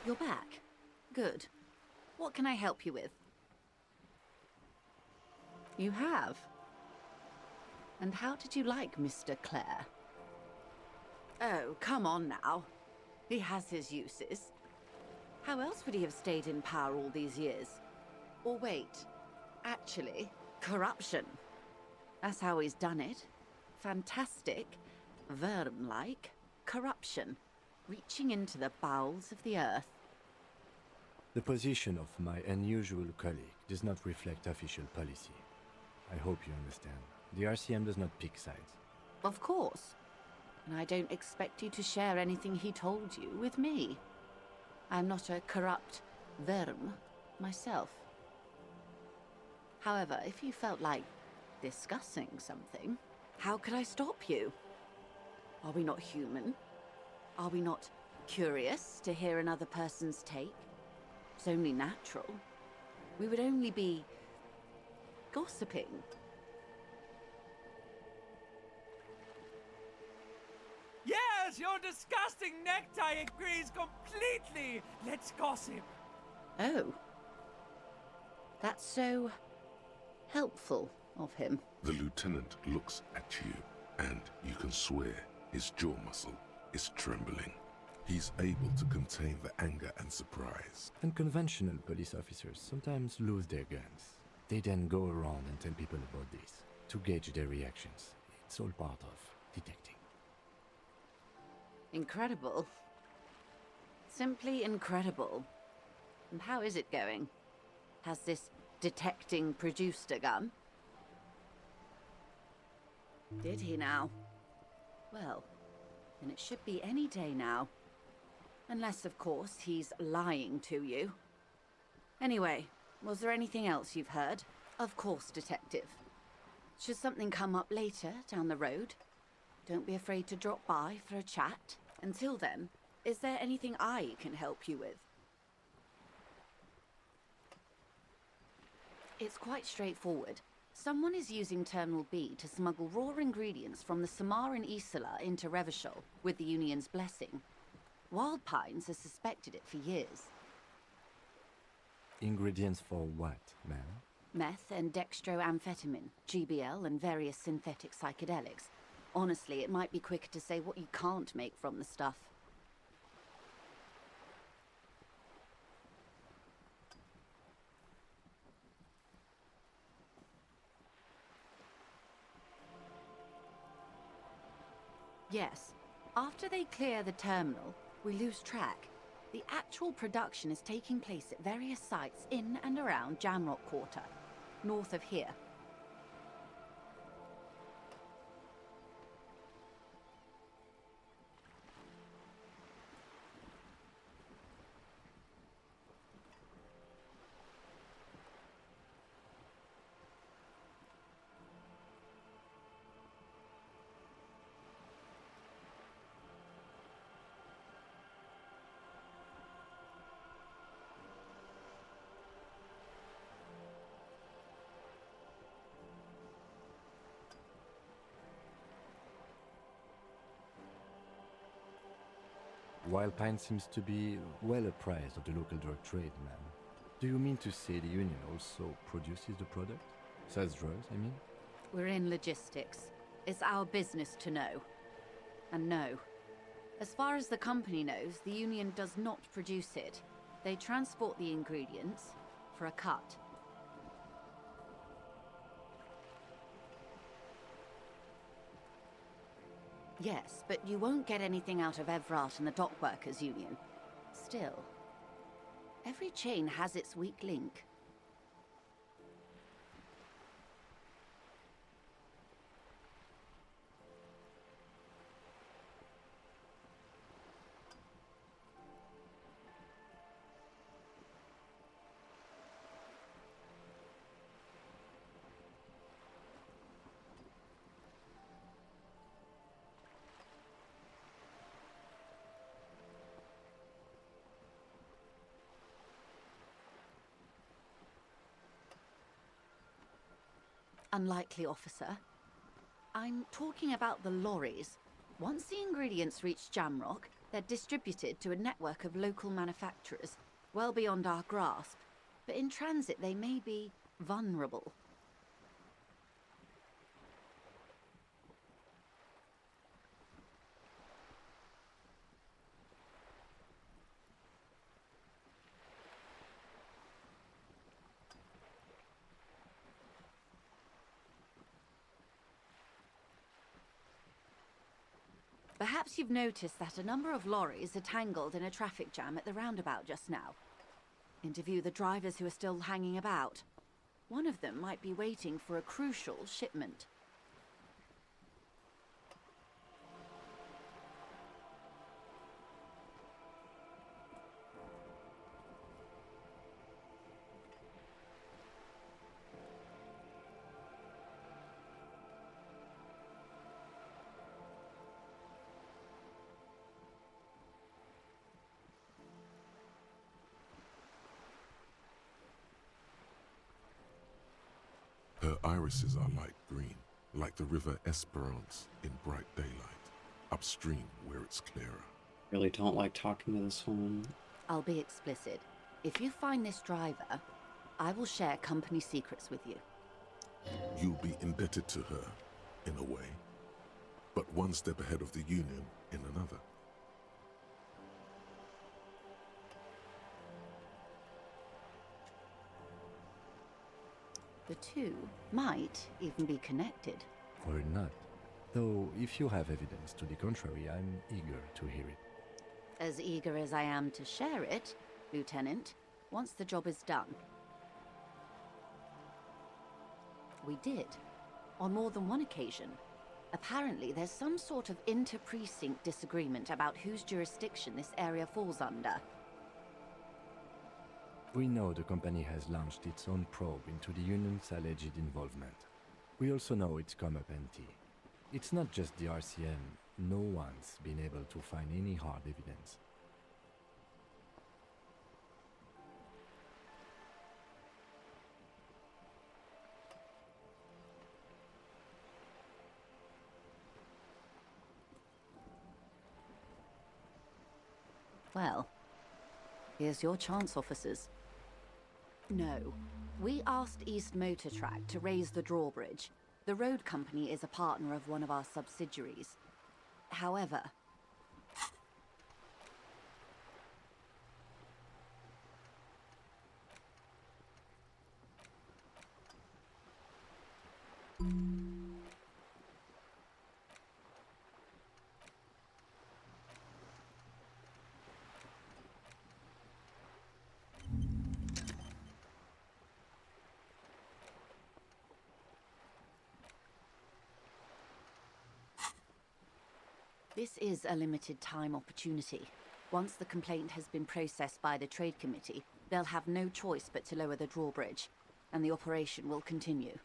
You're back. Good. What can I help you with? You have? And how did you like Mr. Clare? Oh, come on now. He has his uses. How else would he have stayed in power all these years? Or wait, actually, corruption. That's how he's done it. Fantastic, Verm-like corruption, reaching into the bowels of the earth. The position of my unusual colleague does not reflect official policy. I hope you understand. The RCM does not pick sides. Of course. And I don't expect you to share anything he told you with me. I'm not a corrupt Verm myself. However, if you felt like discussing something, how could I stop you? Are we not human? Are we not curious to hear another person's take? It's only natural. We would only be gossiping. Yes, your disgusting necktie agrees completely. Let's gossip. Oh. That's so helpful of him. The lieutenant looks at you, and you can swear his jaw muscle is trembling. He's able to contain the anger and surprise. Unconventional police officers sometimes lose their guns. They then go around and tell people about this, to gauge their reactions. It's all part of detecting. Incredible. Simply incredible. And how is it going? Has this detecting produced a gun? Did he now? Well, then it should be any day now. Unless, of course, he's lying to you. Anyway, was there anything else you've heard? Of course, Detective. Should something come up later down the road, don't be afraid to drop by for a chat. Until then, is there anything I can help you with? It's quite straightforward. Someone is using Terminal B to smuggle raw ingredients from the Samaran Isola into Revachol with the Union's blessing. Wild Pines has suspected it for years. Ingredients for what, ma'am? Meth and dextroamphetamine, GBL, and various synthetic psychedelics. Honestly, it might be quicker to say what you can't make from the stuff. Yes. After they clear the terminal, we lose track. The actual production is taking place at various sites in and around Jamrock Quarter, north of here. Wild Pine seems to be well apprised of the local drug trade, ma'am. Do you mean to say the Union also produces the product? Sells drugs, I mean? We're in logistics. It's our business to know. And no. As far as the company knows, the Union does not produce it. They transport the ingredients for a cut. Yes, but you won't get anything out of Evrat and the Dockworkers Union. Still, every chain has its weak link. Unlikely, officer. I'm talking about the lorries. Once the ingredients reach Jamrock, they're distributed to a network of local manufacturers, well beyond our grasp. But in transit, they may be vulnerable. Perhaps you've noticed that a number of lorries are tangled in a traffic jam at the roundabout just now. Interview the drivers who are still hanging about. One of them might be waiting for a crucial shipment. Her irises are light green, like the river Esperance in bright daylight, upstream where it's clearer. Really don't like talking to this woman. I'll be explicit. If you find this driver, I will share company secrets with you. You'll be indebted to her, in a way, but one step ahead of the Union in another. The two might even be connected. Or not. Though, if you have evidence to the contrary, I'm eager to hear it. As eager as I am to share it, Lieutenant, once the job is done. We did. On more than one occasion. Apparently, there's some sort of inter-precinct disagreement about whose jurisdiction this area falls under. We know the company has launched its own probe into the Union's alleged involvement. We also know it's come up empty. It's not just the RCM. No one's been able to find any hard evidence. Well, here's your chance, officers. No. We asked East Motor Track to raise the drawbridge. The road company is a partner of one of our subsidiaries. However... This is a limited time opportunity. Once the complaint has been processed by the Trade Committee, they'll have no choice but to lower the drawbridge, and the operation will continue.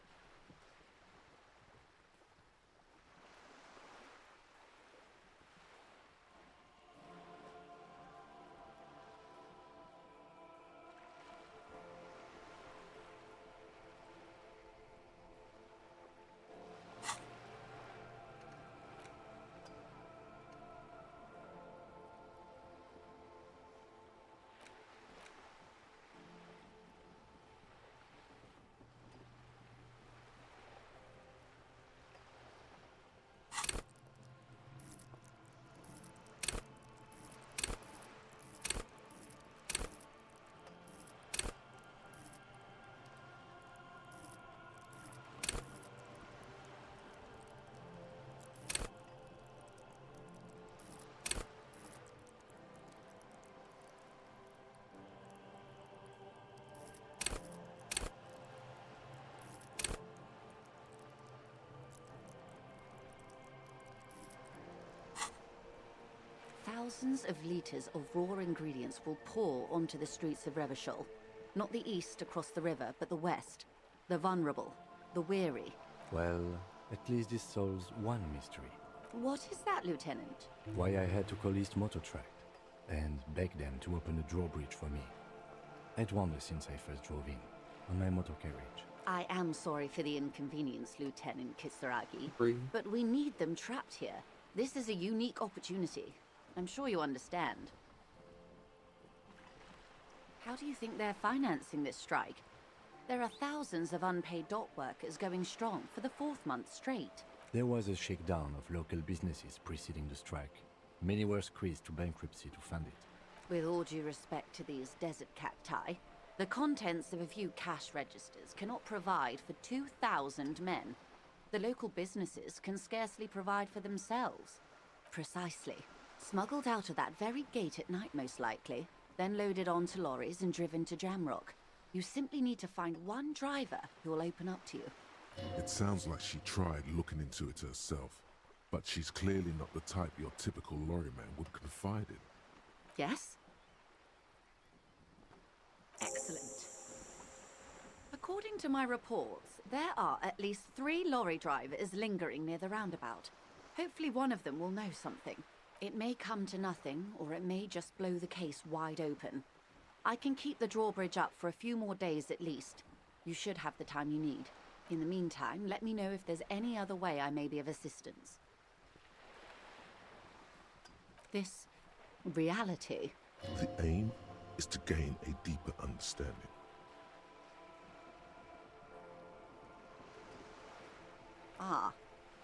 Thousands of litres of raw ingredients will pour onto the streets of Revachol. Not the east across the river, but the west. The vulnerable, the weary. Well, at least this solves one mystery. What is that, Lieutenant? Why I had to call East Motor Track and beg them to open a drawbridge for me. I'd wondered since I first drove in, on my motor carriage. I am sorry for the inconvenience, Lieutenant Kisaragi, but we need them trapped here. This is a unique opportunity. I'm sure you understand. How do you think they're financing this strike? There are thousands of unpaid dock workers going strong for the 4th month straight. There was a shakedown of local businesses preceding the strike. Many were squeezed to bankruptcy to fund it. With all due respect to these desert cacti, the contents of a few cash registers cannot provide for 2,000 men. The local businesses can scarcely provide for themselves. Precisely. Smuggled out of that very gate at night, most likely, then loaded onto lorries and driven to Jamrock. You simply need to find one driver who will open up to you. It sounds like she tried looking into it herself, but she's clearly not the type your typical lorryman would confide in. Yes? Excellent. According to my reports, there are at least 3 lorry drivers lingering near the roundabout. Hopefully one of them will know something. It may come to nothing, or it may just blow the case wide open. I can keep the drawbridge up for a few more days at least. You should have the time you need. In the meantime, let me know if there's any other way I may be of assistance. This reality. The aim is to gain a deeper understanding. Ah,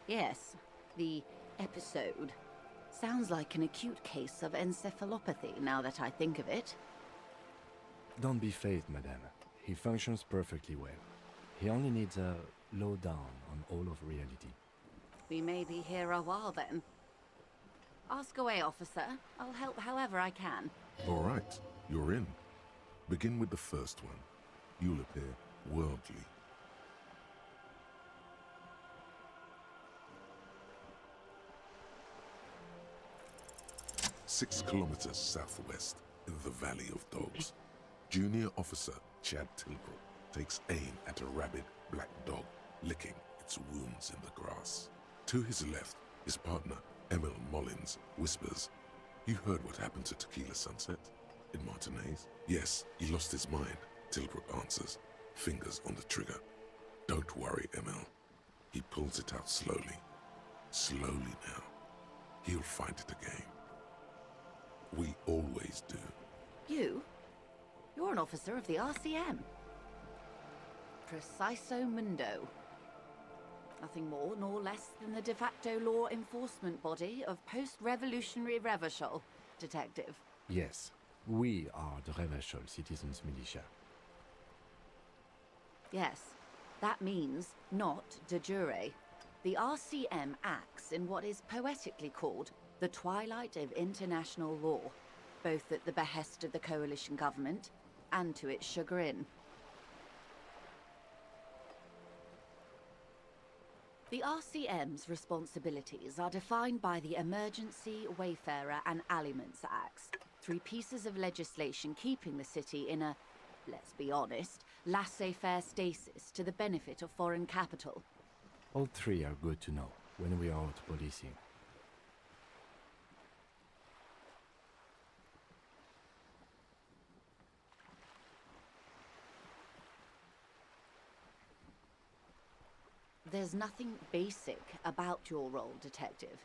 yes, the episode. Sounds like an acute case of encephalopathy, now that I think of it. Don't be phased, madame. He functions perfectly well. He only needs a lowdown on all of reality. We may be here a while then. Ask away, officer. I'll help however I can. All right, you're in. Begin with the first one. You'll appear worldly. 6 kilometers southwest in the Valley of Dogs. Junior Officer Chad Tilbrook takes aim at a rabid black dog licking its wounds in the grass. To his left, his partner, Emil Mullins, whispers, "You heard what happened to Tequila Sunset in Martinez?" "Yes, he lost his mind," Tilbrook answers, fingers on the trigger. "Don't worry, Emil." He pulls it out slowly. Slowly now. He'll find it again. We always do. You? You're an officer of the RCM. Preciso Mundo. Nothing more nor less than the de facto law enforcement body of post-revolutionary Revachol, Detective. Yes, we are the Revachol Citizens Militia. Yes, that means not de jure. The RCM acts in what is poetically called the twilight of international law, both at the behest of the coalition government and to its chagrin. The RCM's responsibilities are defined by the Emergency, Wayfarer and Aliments Acts, three pieces of legislation keeping the city in a, let's be honest, laissez-faire stasis to the benefit of foreign capital. All three are good to know when we are out policing. There's nothing basic about your role, Detective.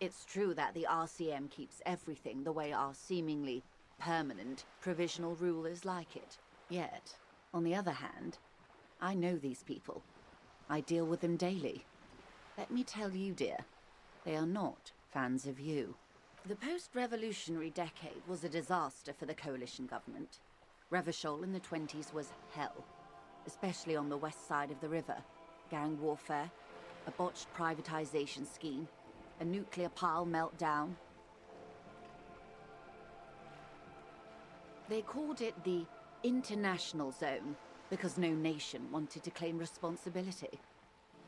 It's true that the RCM keeps everything the way our seemingly permanent, provisional rulers like it. Yet, on the other hand, I know these people. I deal with them daily. Let me tell you, dear, they are not fans of you. The post-revolutionary decade was a disaster for the coalition government. Revachol in the 20s was hell, especially on the west side of the river. Gang warfare, a botched privatization scheme, a nuclear pile meltdown. They called it the international zone because no nation wanted to claim responsibility.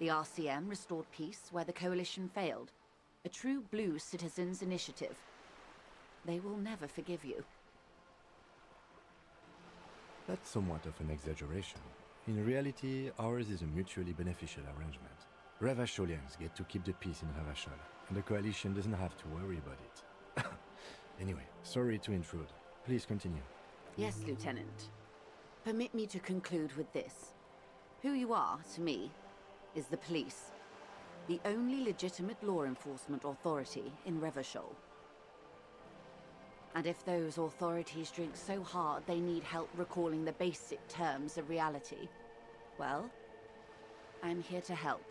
The RCM restored peace where the coalition failed. A true blue citizens' initiative. They will never forgive you. That's somewhat of an exaggeration. In reality, ours is a mutually beneficial arrangement. Revacholians get to keep the peace in Revachol, and the coalition doesn't have to worry about it. Anyway, sorry to intrude. Please continue. Yes, Lieutenant. Permit me to conclude with this. Who you are, to me, is the police. The only legitimate law enforcement authority in Revachol. And if those authorities drink so hard they need help recalling the basic terms of reality, well, I'm here to help.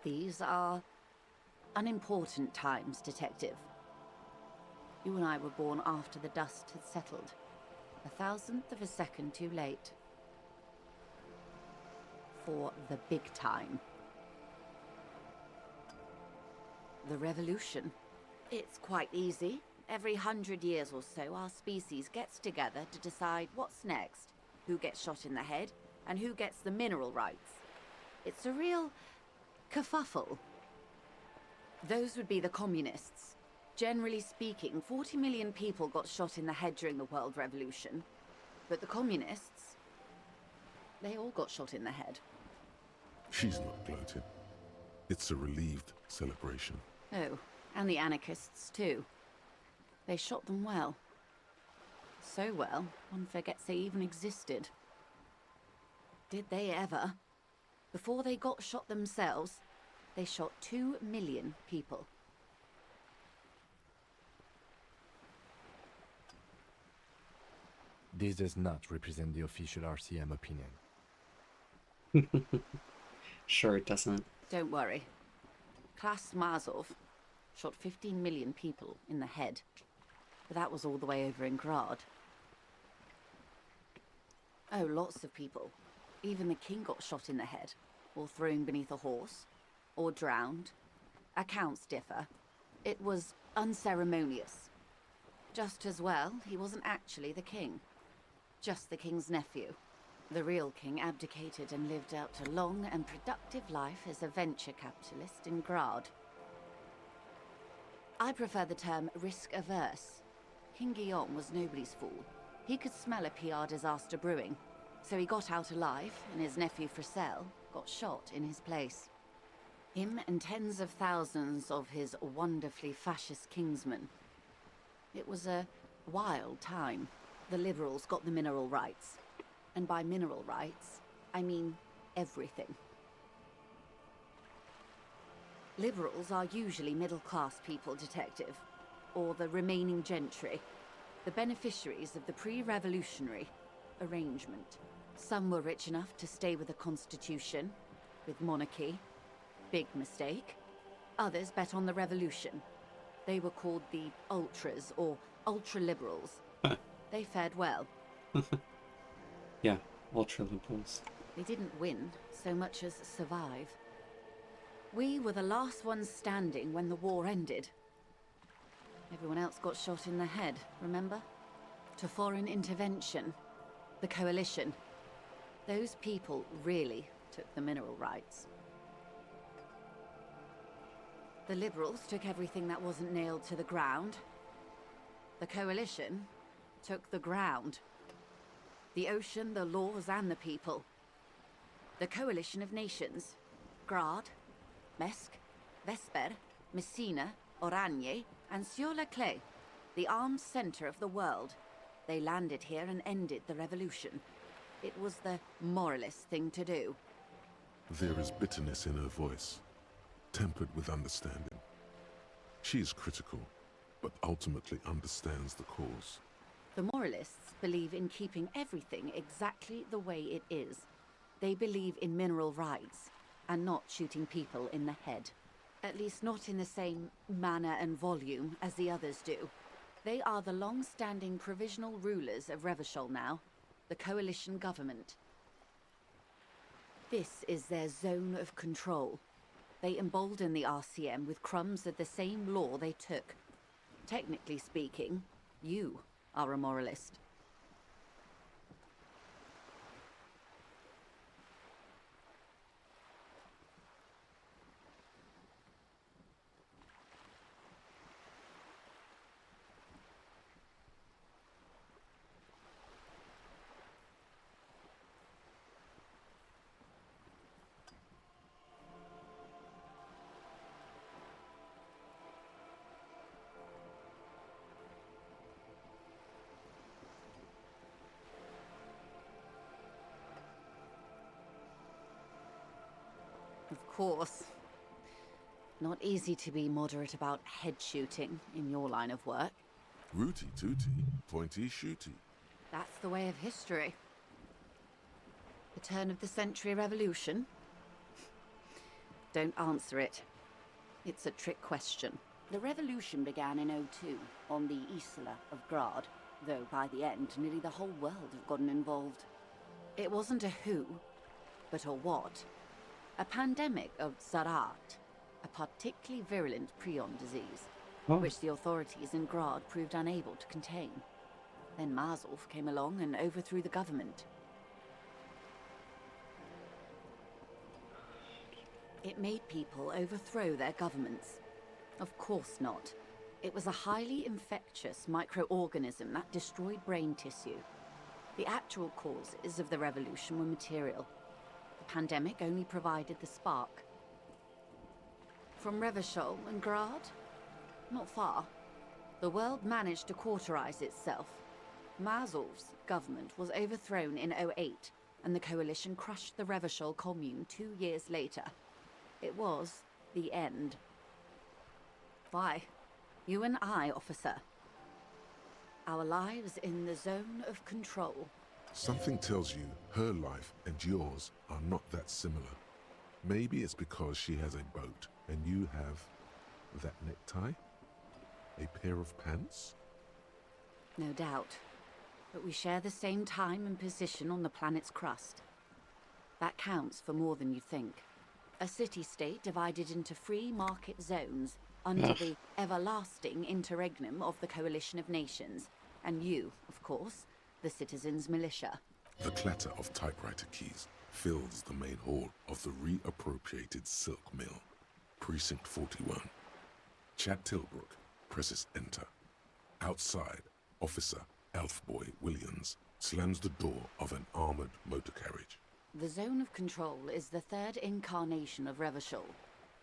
These are unimportant times, Detective. You and I were born after the dust had settled. 1,000th of a second too late. For the big time. The revolution. It's quite easy. Every 100 years or so, our species gets together to decide what's next, who gets shot in the head, and who gets the mineral rights. It's a real kerfuffle. Those would be the communists. Generally speaking, 40 million people got shot in the head during the World Revolution. But the communists, they all got shot in the head. She's not gloating. It's a relieved celebration. Oh, and the anarchists too. They shot them well. So well, one forgets they even existed. Did they ever? Before they got shot themselves, they shot 2 million people. This does not represent the official RCM opinion. Sure it doesn't. Don't worry. Klaus Mazov shot 15 million people in the head. But that was all the way over in Grad. Oh, lots of people. Even the king got shot in the head, or thrown beneath a horse, or drowned. Accounts differ. It was unceremonious. Just as well, he wasn't actually the king. Just the king's nephew. The real king abdicated and lived out a long and productive life as a venture capitalist in Grad. I prefer the term risk-averse. King Guillaume was nobody's fool. He could smell a PR disaster brewing, so he got out alive, and his nephew Fricelle got shot in his place. Him and tens of thousands of his wonderfully fascist kingsmen. It was a wild time. The liberals got the mineral rights. And by mineral rights, I mean everything. Liberals are usually middle-class people, Detective. or the remaining gentry, the beneficiaries of the pre-revolutionary arrangement. Some were rich enough to stay with a constitution, with monarchy. Big mistake. Others bet on the revolution. They were called the ultras, or ultra-liberals. They fared well. Yeah, ultra-liberals. They didn't win so much as survive. We were the last ones standing when the war ended. Everyone else got shot in the head, remember? To foreign intervention. The coalition. Those people really took the mineral rights. The liberals took everything that wasn't nailed to the ground. The coalition took the ground. The ocean, the laws, and the people. The coalition of nations. Grad, Mesk, Vesper, Messina, Oranje, and Sur-le-Clay, the armed center of the world. They landed here and ended the revolution. It was the moralist thing to do. There is bitterness in her voice, tempered with understanding. She is critical, but ultimately understands the cause. The moralists believe in keeping everything exactly the way it is. They believe in mineral rights, and not shooting people in the head. At least not in the same manner and volume as the others do. They are the long-standing provisional rulers of Revachol now, the coalition government. This is their zone of control. They embolden the RCM with crumbs of the same law they took. Technically speaking, you are a moralist. Of course. Not easy to be moderate about head shooting in your line of work. Rooty tooty, pointy shooty. That's the way of history. The turn of the century revolution? Don't answer it. It's a trick question. The revolution began in '02 on the Isla of Grad, though by the end nearly the whole world had gotten involved. It wasn't a who, but a what. A pandemic of Zarat, a particularly virulent prion disease, which the authorities in Grad proved unable to contain. Then Marzolf came along and overthrew the government. It made people overthrow their governments. Of course not. It was a highly infectious microorganism that destroyed brain tissue. The actual causes of the revolution were material. The pandemic only provided the spark. From Revachol and Grad? Not far. The world managed to cauterize itself. Marzolf's government was overthrown in '08, and the coalition crushed the Revachol commune 2 years later. It was the end. Why? You and I, officer. Our lives in the zone of control. Something tells you her life and yours are not that similar. Maybe it's because she has a boat and you have that necktie? A pair of pants? No doubt. But we share the same time and position on the planet's crust. That counts for more than you think. A city-state divided into free market zones under the everlasting interregnum of the Coalition of Nations. And you, of course, the citizens' militia. The clatter of typewriter keys fills the main hall of the reappropriated silk mill. Precinct 41. Chad Tilbrook presses enter. Outside, Officer Elfboy Williams slams the door of an armored motor carriage. The zone of control is the third incarnation of Revachol,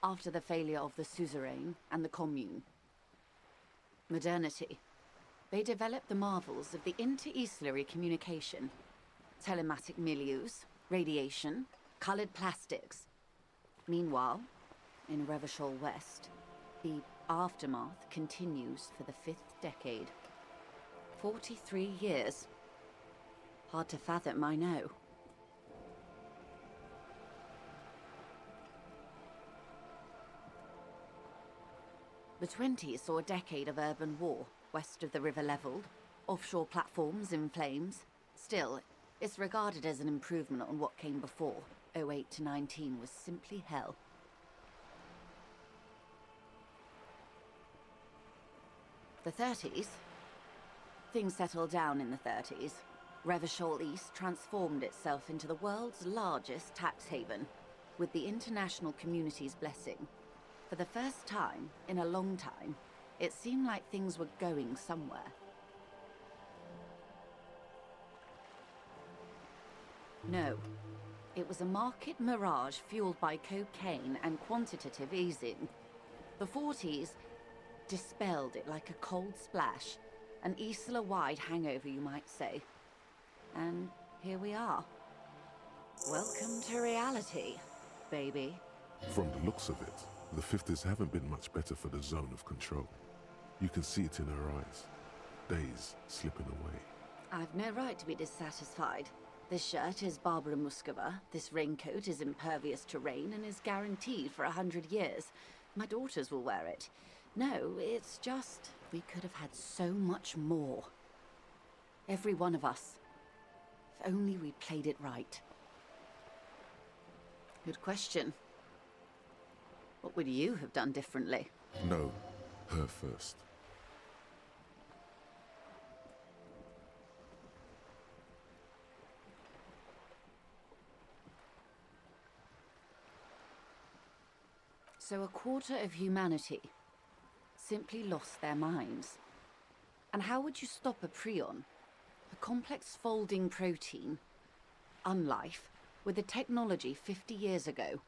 after the failure of the suzerain and the commune. Modernity. They developed the marvels of the inter-eastlery communication, telematic milieus, radiation, colored plastics. Meanwhile, in Revachol West, the aftermath continues for the 5th decade. 43 years. Hard to fathom, I know. The 20s saw a decade of urban war, west of the river leveled, offshore platforms in flames. Still, it's regarded as an improvement on what came before. 08 to 19 was simply hell. The 30s? Things settled down in the 30s. Revachol East transformed itself into the world's largest tax haven, with the international community's blessing. For the first time in a long time, it seemed like things were going somewhere. No, it was a market mirage fueled by cocaine and quantitative easing. The 40s dispelled it like a cold splash, an Isla-wide hangover, you might say. And here we are. Welcome to reality, baby. From the looks of it, the 50s haven't been much better for the zone of control. You can see it in her eyes. Days slipping away. I've no right to be dissatisfied. This shirt is Barbara Muscova, this raincoat is impervious to rain and is guaranteed for 100 years. My daughters will wear it. No, it's just, we could have had so much more. Every one of us. If only we'd played it right. Good question. What would you have done differently? No, her first. So a quarter of humanity simply lost their minds. And how would you stop a prion, a complex folding protein, unlife, with a technology 50 years ago?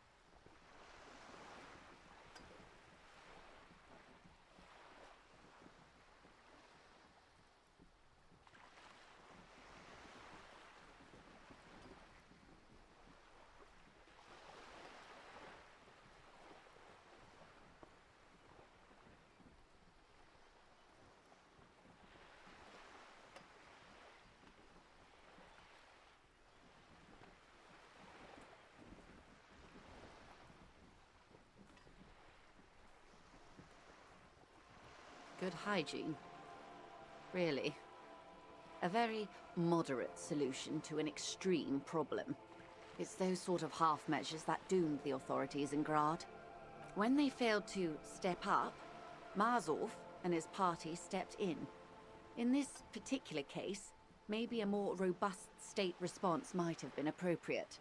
Good hygiene. Really. A very moderate solution to an extreme problem. It's those sort of half measures that doomed the authorities in Grad. When they failed to step up, Marzov and his party stepped in. In this particular case, maybe a more robust state response might have been appropriate.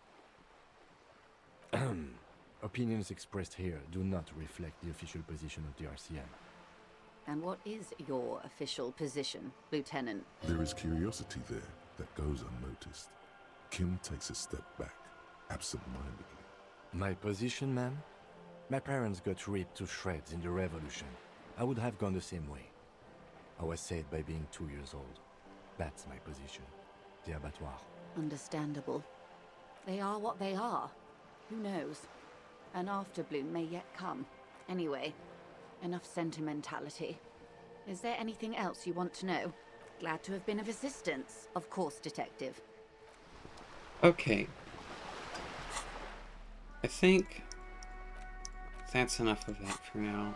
Opinions expressed here do not reflect the official position of the RCM. And what is your official position, Lieutenant? There is curiosity there that goes unnoticed. Kim takes a step back, absent-mindedly. My position, ma'am? My parents got ripped to shreds in the revolution. I would have gone the same way. I was saved by being 2 years old. That's my position. The abattoir. Understandable. They are what they are. Who knows? An afterbloom may yet come. Anyway, enough sentimentality. Is there anything else you want to know? Glad to have been of assistance. Of course, Detective. Okay. I think that's enough of that for now.